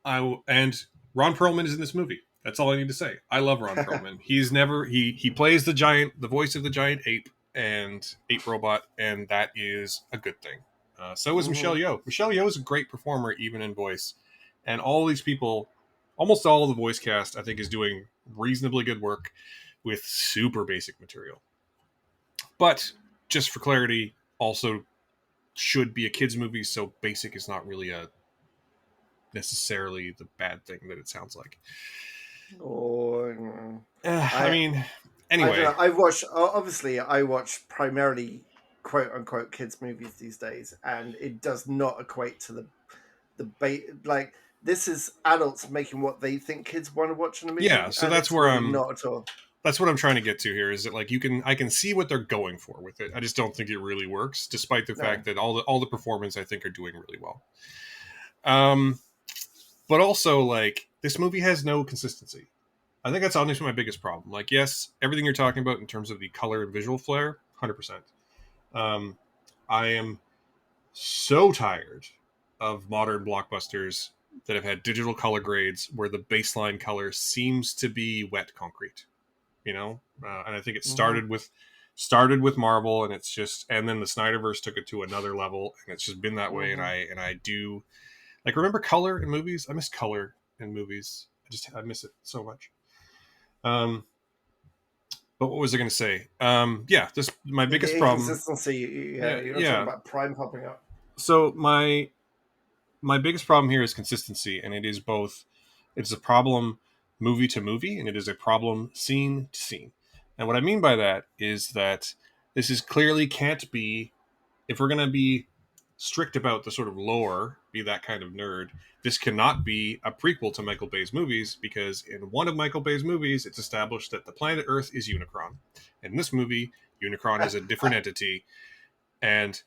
Um, and Ron Perlman is in this movie. That's all I need to say. I love Ron Perlman. He plays the voice of the giant ape and ape robot, and that is a good thing. So is Hmm. Michelle Yeoh. Michelle Yeoh is a great performer, even in voice, and all these people, almost all of the voice cast, I think, is doing reasonably good work with super basic material. But just for clarity, also should be a kids movie, so basic is not really a necessarily the bad thing that it sounds like. Or I I mean, I don't anyway, know. I watch obviously I watch primarily quote unquote kids movies these days, and it does not equate to like this is adults making what they think kids want to watch in a yeah. movie, So and that's it's where really not at all. that's what I'm trying to get to here. Is that like I can see what they're going for with it. I just don't think it really works, despite the No. fact that all the performance I think are doing really well. Um, but also like this movie has no consistency. I think that's honestly my biggest problem. Like, yes, everything you're talking about in terms of the color and visual flair, 100%. Um, I am so tired of modern blockbusters that have had digital color grades where the baseline color seems to be wet concrete. And I think it Hmm. started with Marvel, and it's just, and then the Snyderverse took it to another level, and it's just been that way. And Hmm. I do like remember color in movies. I miss color in movies. I miss it so much. Um, but what was I going to say? Yeah, this my biggest The problem. inconsistency. Yeah, Yeah, you're not talking yeah. about Prime popping up. So my biggest problem here is consistency, and it is both. It's a problem movie to movie, and it is a problem scene to scene. And what I mean by that is that this is clearly can't be, if we're going to be strict about the sort of lore, be that kind of nerd, this cannot be a prequel to Michael Bay's movies, because in one of Michael Bay's movies, it's established that the planet Earth is Unicron. In this movie, Unicron is a different entity. And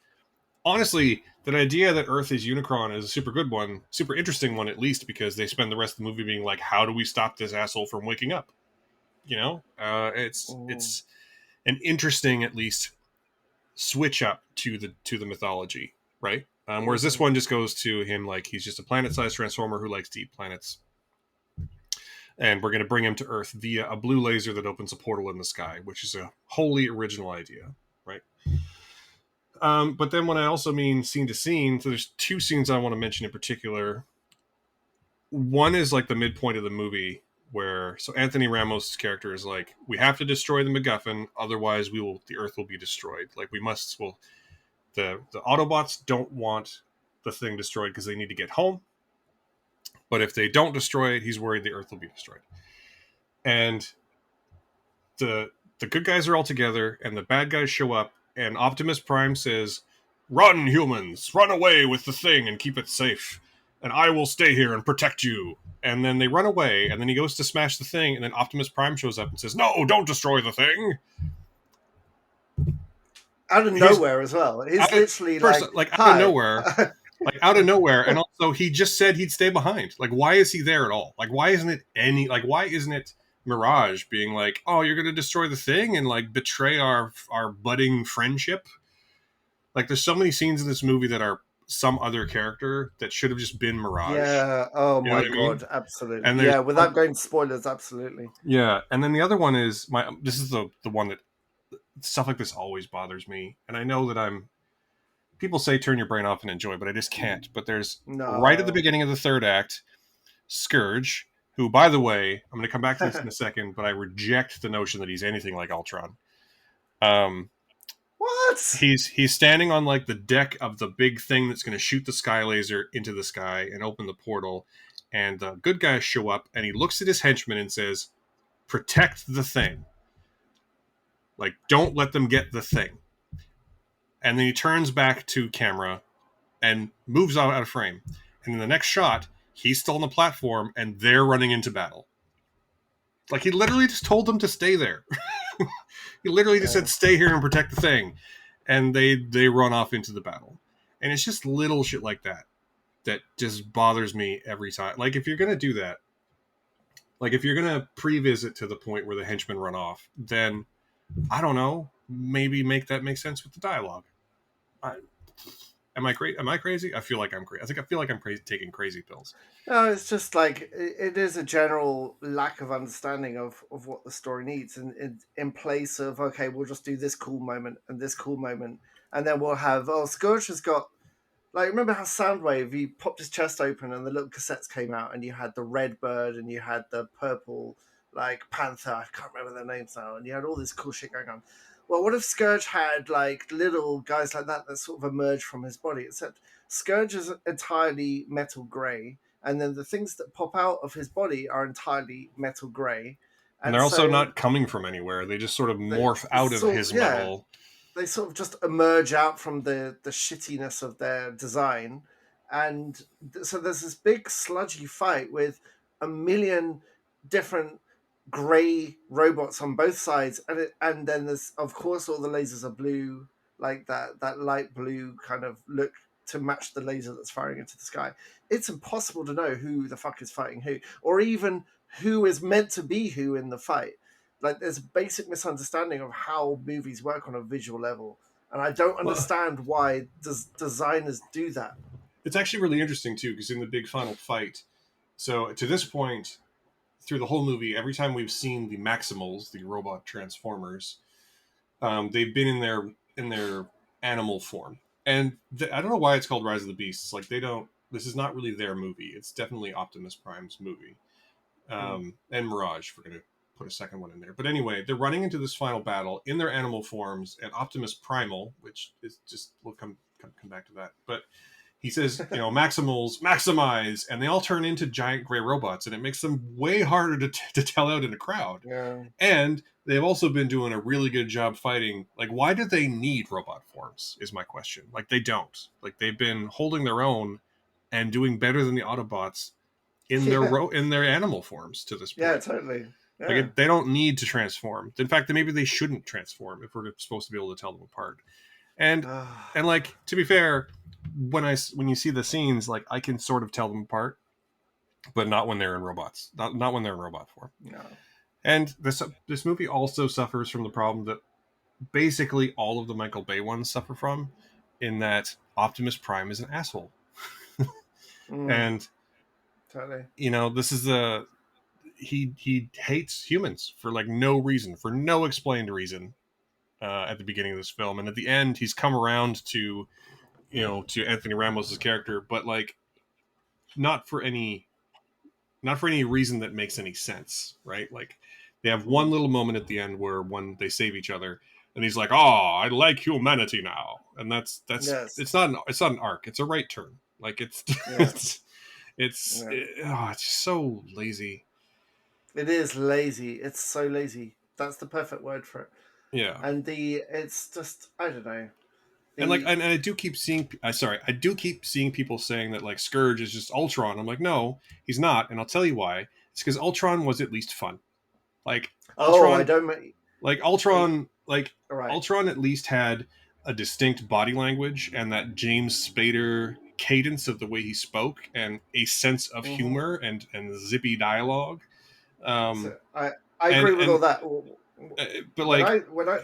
honestly, that idea that Earth is Unicron is a super good one, super interesting one, at least, because they spend the rest of the movie being like, how do we stop this asshole from waking up? Mhm. It's an interesting, at least, switch up to the mythology, right? Whereas this Mhm. one just goes to him like he's just a planet-sized transformer who likes to eat planets, and we're going to bring him to Earth via a blue laser that opens a portal in the sky, which is a wholly original idea, right? But then when I also mean scene to scene, so there's two scenes I want to mention in particular. One is like the midpoint of the movie where so Anthony Ramos' character is like, we have to destroy the MacGuffin, otherwise the Earth will be destroyed. Like the Autobots don't want the thing destroyed because they need to get home. But if they don't destroy it, he's worried the Earth will be destroyed. And the good guys are all together, and the bad guys show up, and Optimus Prime says, "Run, humans! Run away with the thing and keep it safe. And I will stay here and protect you." And then they run away, and then he goes to smash the thing, and then Optimus Prime shows up and says, "No, don't destroy the thing." Out of nowhere as well. He's literally out of nowhere. Like out of nowhere, and also he just said he'd stay behind. Like, why is he there at all? Like, why isn't it Mirage being like, "Oh, you're gonna destroy the thing and like betray our budding friendship"? Like, there's so many scenes in this movie that are some other character that should have just been Mirage. Yeah. Oh you know my god. mean? Absolutely. And yeah. Without going to spoilers, absolutely. Yeah. And then the other one is this is the one that stuff like this always bothers me, and I know that people say turn your brain off and enjoy, but I just can't. But there's right at the beginning of the third act, Scourge, who, by the way, I'm going to come back to this in a second, but I reject the notion that he's anything like Ultron. What? He's standing on like the deck of the big thing that's going to shoot the sky laser into the sky and open the portal, and the good guys show up, and he looks at his henchmen and says, "Protect the thing. Like, don't let them get the thing." And then he turns back to camera and moves out of frame. And in the next shot, he's still on the platform and they're running into battle. Like, he literally just told them to stay there. He literally just said, "Stay here and protect the thing." And they run off into the battle. And it's just little shit like that just bothers me every time. Like, if you're going to do that, like, if you're going to pre-visit to the point where the henchmen run off, then, I don't know, maybe make that make sense with the dialogue. Am I crazy? I feel like I'm crazy. I feel like I'm crazy, taking crazy pills. No, it's just like it is a general lack of understanding of what the story needs, and in place of, okay, we'll just do this cool moment and this cool moment, and then we'll have, Scourge has got, like, remember how Soundwave, he popped his chest open and the little cassettes came out, and you had the red bird and you had the purple, like, panther, I can't remember their names now, and you had all this cool shit going on. Well, what if Scourge had like little guys like that sort of emerge from his body? Except Scourge is entirely metal grey, and then the things that pop out of his body are entirely metal grey. And they're also not coming from anywhere. They just sort of morph out of his metal. They sort of just emerge out from the shittiness of their design. And so there's this big sludgy fight with a million different grey robots on both sides, and then there's, of course, all the lasers are blue, like that light blue kind of look to match the laser that's firing into the sky. It's impossible to know who the fuck is fighting who, or even who is meant to be who in the fight. Like, there's a basic misunderstanding of how movies work on a visual level, and I don't understand why designers do that. It's actually really interesting too, because in the big final fight, so to this point through the whole movie, every time we've seen the Maximals, the robot transformers, they've been in their animal form, and I don't know why it's called Rise of the Beasts. Like, this is not really their movie. It's definitely Optimus Prime's movie, and Mirage. We're gonna put a second one in there, but anyway, they're running into this final battle in their animal forms, and Optimus Primal, which is just, we'll come back to that, but he says, Maximals, maximize, and they all turn into giant gray robots, and it makes them way harder to tell out in a crowd. Yeah. And they've also been doing a really good job fighting. Like, why do they need robot forms, is my question. Like, they don't. Like, they've been holding their own and doing better than the Autobots in their animal forms to this point. Yeah, totally. Yeah. Like, they don't need to transform. In fact, maybe they shouldn't transform if we're supposed to be able to tell them apart. And like, to be fair, when you see the scenes, like, I can sort of tell them apart, but not when they're in robots. Not when they're in robot form. No. And this movie also suffers from the problem that basically all of the Michael Bay ones suffer from, in that Optimus Prime is an asshole. And totally. This is he hates humans for like no reason, for no explained reason. At the beginning of this film, and at the end he's come around to Anthony Ramos' character, but like not for any reason that makes any sense, right? Like, they have one little moment at the end where when they save each other, and he's like, "Oh, I like humanity now," and that's yes. it's not an arc, it's a right turn. Like, it's Yeah. It's so lazy. It is lazy. It's so lazy. That's the perfect word for it. Yeah. And it's just, I don't know. And like, The and I do keep seeing, sorry, I do keep seeing people saying that like Scourge is just Ultron. I'm like, no, he's not, and I'll tell you why. It's because Ultron was at least fun. Like oh, I Ultron, don't. like It, right. Ultron at least had a distinct body language and that James Spader cadence of the way he spoke and a sense of Hmm. humor and zippy dialogue. Um, So I and agree with all that. but When like, I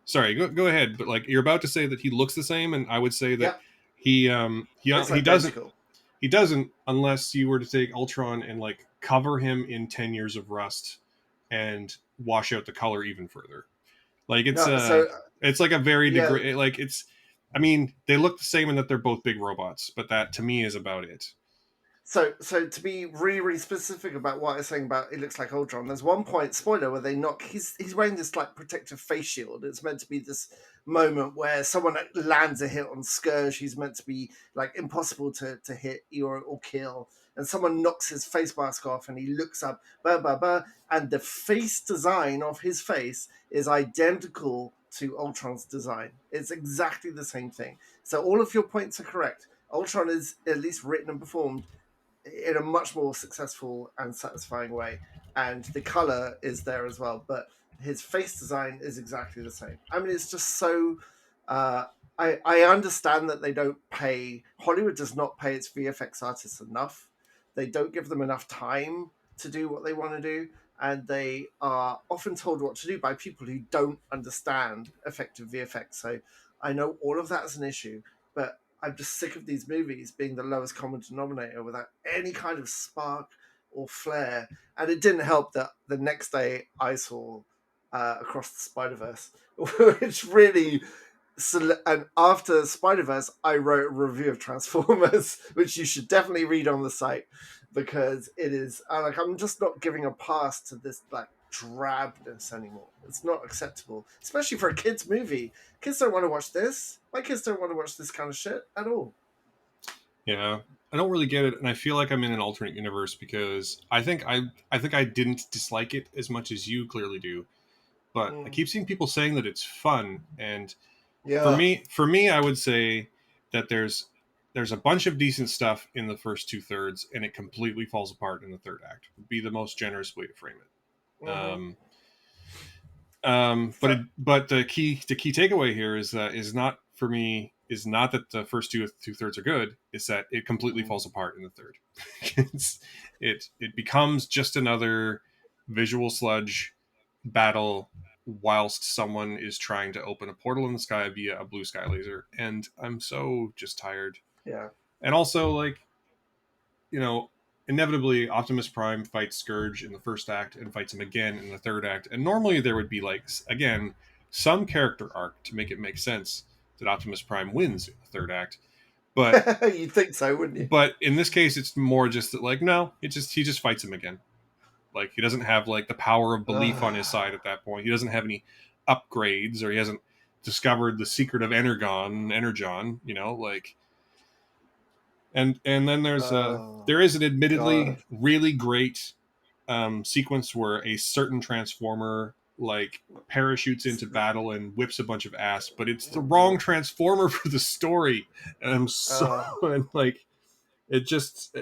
sorry, go ahead. But like, you're about to say that he looks the same, and I would say that yeah, looks he doesn't. identical. He doesn't unless you were to take Ultron and like cover him in 10 years of rust and wash out the color even further. Like No, so it's like a very yeah, degree like it's I mean, they look the same in that they're both big robots, but that to me is about it. so to be really really specific about what I was saying about it looks like Ultron. There's one point, spoiler, where they knock. He's wearing this like protective face shield. It's meant to be this moment where someone lands a hit on Scourge. He's meant to be like impossible to hit or kill. And someone knocks his face mask off, and he looks up, and the face design of his face is identical to Ultron's design. It's exactly the same thing. So all of your points are correct. Ultron is at least written and performed in a much more successful and satisfying way, and the color is there as well. But his face design is exactly the same. I mean, it's just so. Uh, I understand that they don't pay. Hollywood does not pay its VFX artists enough. They don't give them enough time to do what they want to do, and they are often told what to do by people who don't understand effective VFX. So I know all of that is an issue, but I'm just sick of these movies being the lowest common denominator without any kind of spark or flair. And it didn't help that the next day I saw Across the Spider Verse, which really. And after Spider Verse, I wrote a review of Transformers, which you should definitely read on the site because it is like I'm just not giving a pass to this like drabness anymore. It's not acceptable, especially for a kids movie. Kids don't want to watch this. My kids don't want to watch this kind of shit at all. Yeah. I don't really get it, and I feel like I'm in an alternate universe because I think I didn't dislike it as much as you clearly do. But I Mm. keep seeing people saying that it's fun, and Yeah. for me, I would say that there's a bunch of decent stuff in the first two thirds, and it completely falls apart in the third act. Would be the most generous way to frame it. Mm-hmm. But the key takeaway here is not for me is not that the first two thirds are good. It's that it completely falls apart in the third. it's, it becomes just another visual sludge battle whilst someone is trying to open a portal in the sky via a blue sky laser, and I'm so just tired. Yeah. And also, like, you know, inevitably Optimus Prime fights Scourge in the first act and fights him again in the third act. And normally there would be like again some character arc to make it make sense that Optimus Prime wins in the third act. But You'd think so, wouldn't you? in this case it's more just that like no, he just fights him again. Like he doesn't have like the power of belief on his side at that point. He doesn't have any upgrades or he hasn't discovered the secret of Energon, you know, like and then Oh, there is an admittedly God. really great sequence where a certain transformer like parachutes into battle and whips a bunch of ass, but it's the wrong transformer for the story, and I'm so Uh, and like it just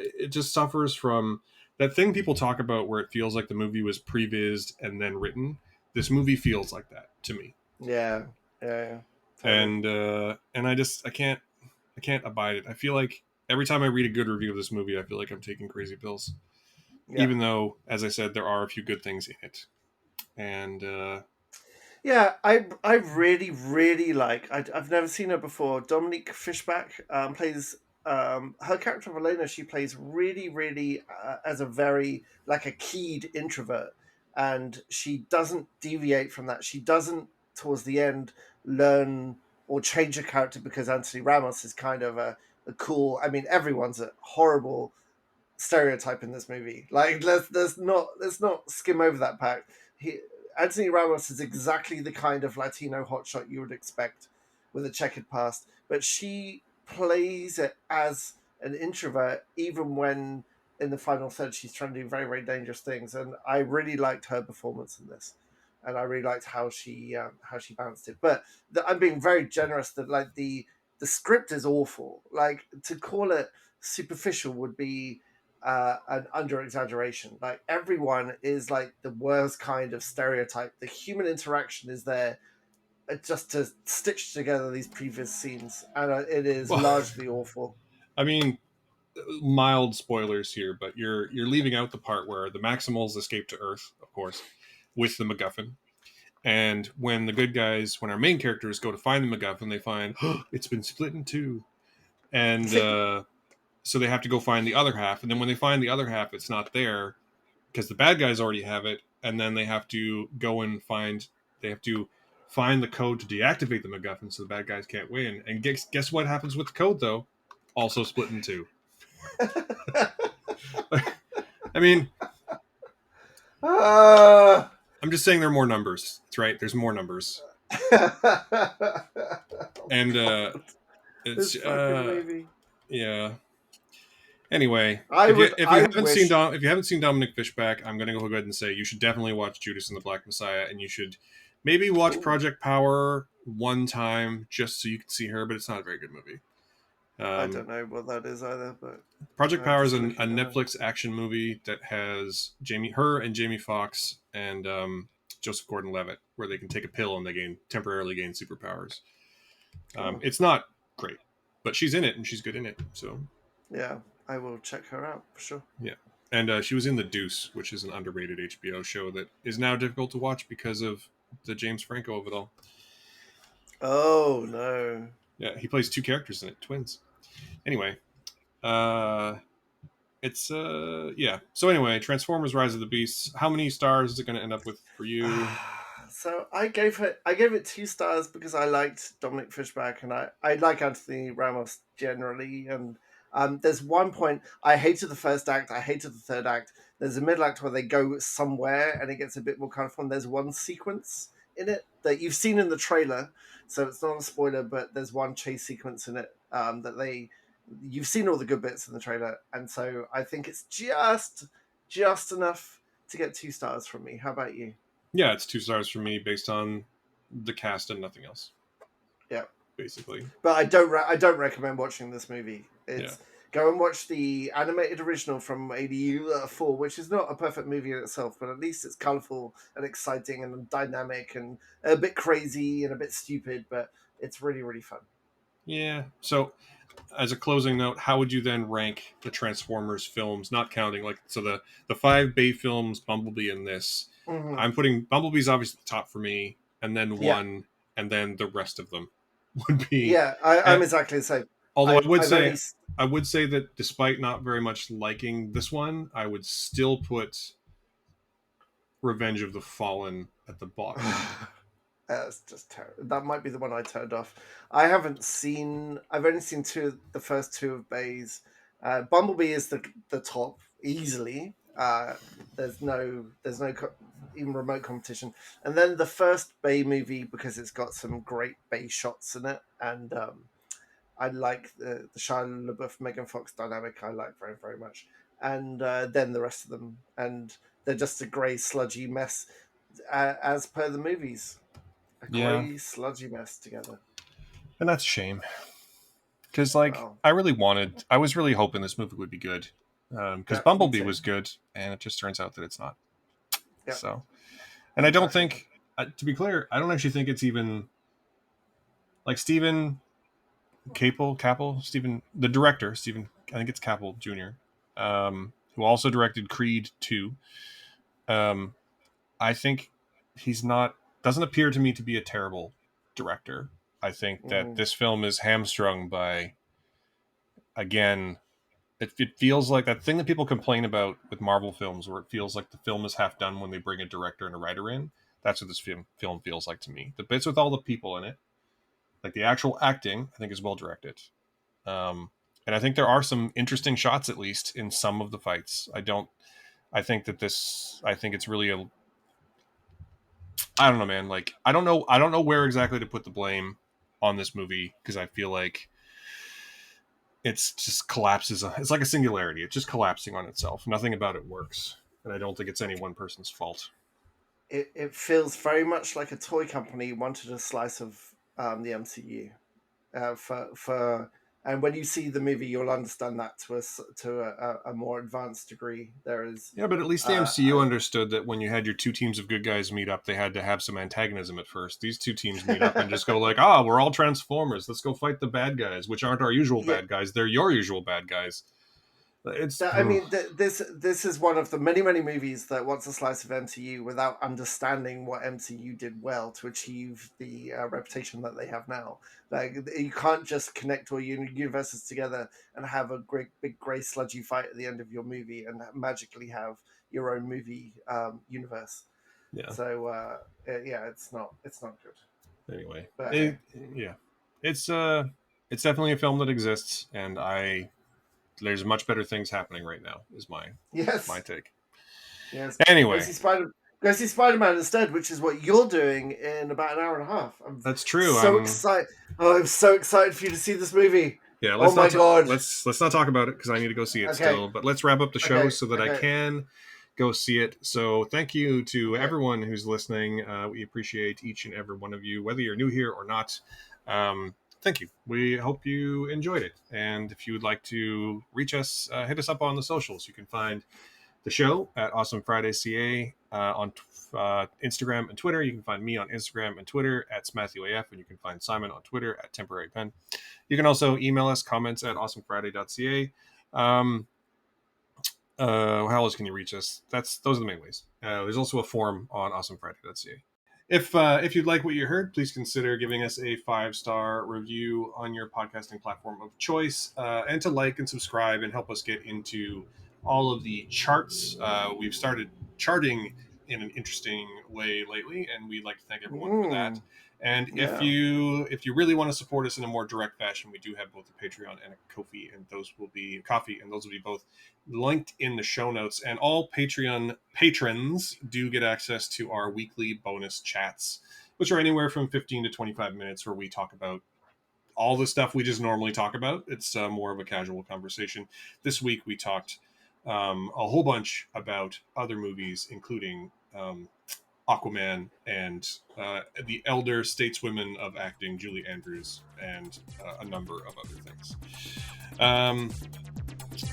suffers from that thing people talk about where it feels like the movie was prevised and then written. This movie feels like that to me, yeah. Yeah. Yeah. Totally. and I can't abide it. I feel like every time I read a good review of this movie, I feel like I'm taking crazy pills. Yeah. Even though, as I said, there are a few good things in it. And Yeah, I really really like. I've never seen her before. Dominique Fishback plays her character of Elena. She plays really really as a very like a keyed introvert, and she doesn't deviate from that. She doesn't towards the end learn or change her character because Anthony Ramos is kind of a cool. I mean, everyone's a horrible stereotype in this movie. Like let's not skim over that part. He Anthony Ramos is exactly the kind of Latino hotshot you would expect with a checkered past, but she plays it as an introvert, even when in the final third she's trying to do very, very dangerous things. And I really liked her performance in this, and I really liked how she balanced it. But I'm being very generous that like the script is awful. Like to call it superficial would be an under exaggeration. Like everyone is like the worst kind of stereotype. The human interaction is there just to stitch together these previous scenes, and it is Well, largely awful. I mean, mild spoilers here, but you're leaving out the part where the Maximals escape to Earth, of course, with the MacGuffin. And when the good guys, when our main characters go to find the MacGuffin, they find it's been split in two, and so they have to go find the other half. And then when they find the other half, it's not there because the bad guys already have it. And then they have to go and they have to find the code to deactivate the MacGuffin, so the bad guys can't win. And guess what happens with the code though? Also split in two. I mean, I'm just saying there are more numbers. That's right. There's more numbers. And it's this fucking movie. Yeah. Anyway, if you haven't seen Dominic Fishback, I'm going to go ahead and say you should definitely watch Judas and the Black Messiah, and you should maybe watch Project Power one time just so you can see her. But it's not a very good movie. I don't know what that is either. But Project Power is a Netflix action movie that has her and Jamie Foxx and Joseph Gordon-Levitt, where they can take a pill and they temporarily gain superpowers. It's not great, but she's in it and she's good in it. So yeah, I will check her out for sure. Yeah, and she was in The Deuce, which is an underrated HBO show that is now difficult to watch because of the James Franco of it all. Oh no! Yeah, he plays two characters in it, twins. Anyway, it's yeah. So anyway, Transformers: Rise of the Beasts. How many stars is it going to end up with for you? So I gave it 2 stars because I liked Dominic Fishback and I like Anthony Ramos generally. And there's one point I hated the first act, I hated the third act. There's a middle act where they go somewhere and it gets a bit more colorful. And there's one sequence in it that you've seen in the trailer, so it's not a spoiler. But there's one chase sequence in it that you've seen all the good bits in the trailer, and so I think it's just enough to get 2 stars from me. How about you? Yeah, it's 2 stars from me based on the cast and nothing else. Yeah, basically. But I don't recommend watching this movie. Go and watch the animated original from '84, which is not a perfect movie in itself, but at least it's colorful and exciting and dynamic and a bit crazy and a bit stupid, but it's really, really fun. Yeah. So, as a closing note, how would you then rank the Transformers films, not counting the 5 Bay films, Bumblebee, and this? Mm-hmm. I'm putting Bumblebee's obviously the top for me, and then one, and then the rest of them would be. Yeah, I'm exactly the same. Although I would say that despite not very much liking this one, I would still put Revenge of the Fallen at the bottom. That's just terrible. That might be the one I turned off. I've only seen the first 2 of Bay's. Bumblebee is the top easily. There's no even remote competition. And then the first Bay movie, because it's got some great Bay shots in it, and I like the Shia LaBeouf Megan Fox dynamic. I like very, very much. And then the rest of them, and they're just a grey sludgy mess, as per the movies. A grey sludgy mess together. And that's a shame. Because I was really hoping this movie would be good. Because Bumblebee was good, and it just turns out that it's not. Yeah. So, and I don't think, to be clear, I don't actually think it's even like Stephen Caple, the director, I think it's Caple Jr., who also directed Creed 2. I think doesn't appear to me to be a terrible director. I think that this film is hamstrung by, again, it feels like that thing that people complain about with Marvel films, where it feels like the film is half done when they bring a director and a writer in. That's what this film feels like to me. The bits with all the people in it, like the actual acting, I think is well directed. And I think there are some interesting shots, at least in some of the fights. I think it's really I don't know, man. Like, I don't know where exactly to put the blame on this movie, because I feel like it's just collapses. It's like a singularity. It's just collapsing on itself. Nothing about it works, and I don't think it's any one person's fault. It feels very much like a toy company wanted a slice of the MCU and when you see the movie, you'll understand that to a more advanced degree. There is but at least the MCU understood that when you had your two teams of good guys meet up, they had to have some antagonism at first. These two teams meet up and just go like, we're all Transformers. Let's go fight the bad guys, which aren't our usual bad guys. They're your usual bad guys. This is one of the many movies that wants a slice of MCU without understanding what MCU did well to achieve the reputation that they have now. Like, you can't just connect all universes together and have a great big grey sludgy fight at the end of your movie and magically have your own movie universe. Yeah. So it's not good. Anyway, it's definitely a film that exists, and there's much better things happening right now, is my take. Yes. Anyway. Go see Spider-Man instead, which is what you're doing in about an hour and a half. That's true. Excited. I'm so excited for you to see this movie. Yeah, God. Let's not talk about it because I need to go see it still. But let's wrap up the show so that I can go see it. So thank you to everyone who's listening. We appreciate each and every one of you, whether you're new here or not. Thank you. We hope you enjoyed it. And if you would like to reach us, hit us up on the socials. You can find the show at Awesome Friday CA on Instagram and Twitter. You can find me on Instagram and Twitter at SmatthewAF, and you can find Simon on Twitter at Temporary Pen. You can also email us comments at awesomefriday.ca. How else can you reach us? Those are the main ways. There's also a form on awesomefriday.ca. If you'd like what you heard, please consider giving us a 5-star review on your podcasting platform of choice, and to like and subscribe and help us get into all of the charts. We've started charting in an interesting way lately, and we'd like to thank everyone for that. And if you really want to support us in a more direct fashion, we do have both a Patreon and a Ko-fi, and those will be both linked in the show notes. And all Patreon patrons do get access to our weekly bonus chats, which are anywhere from 15 to 25 minutes, where we talk about all the stuff we just normally talk about. It's more of a casual conversation. This week we talked a whole bunch about other movies, including Aquaman and the elder stateswomen of acting, Julie Andrews, and a number of other things.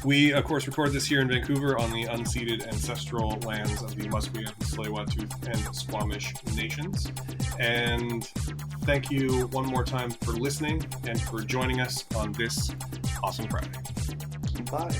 We, of course, record this here in Vancouver on the unceded ancestral lands of the Musqueam, Tsleil-Waututh, and Squamish nations. And thank you one more time for listening and for joining us on this Awesome Friday. Bye.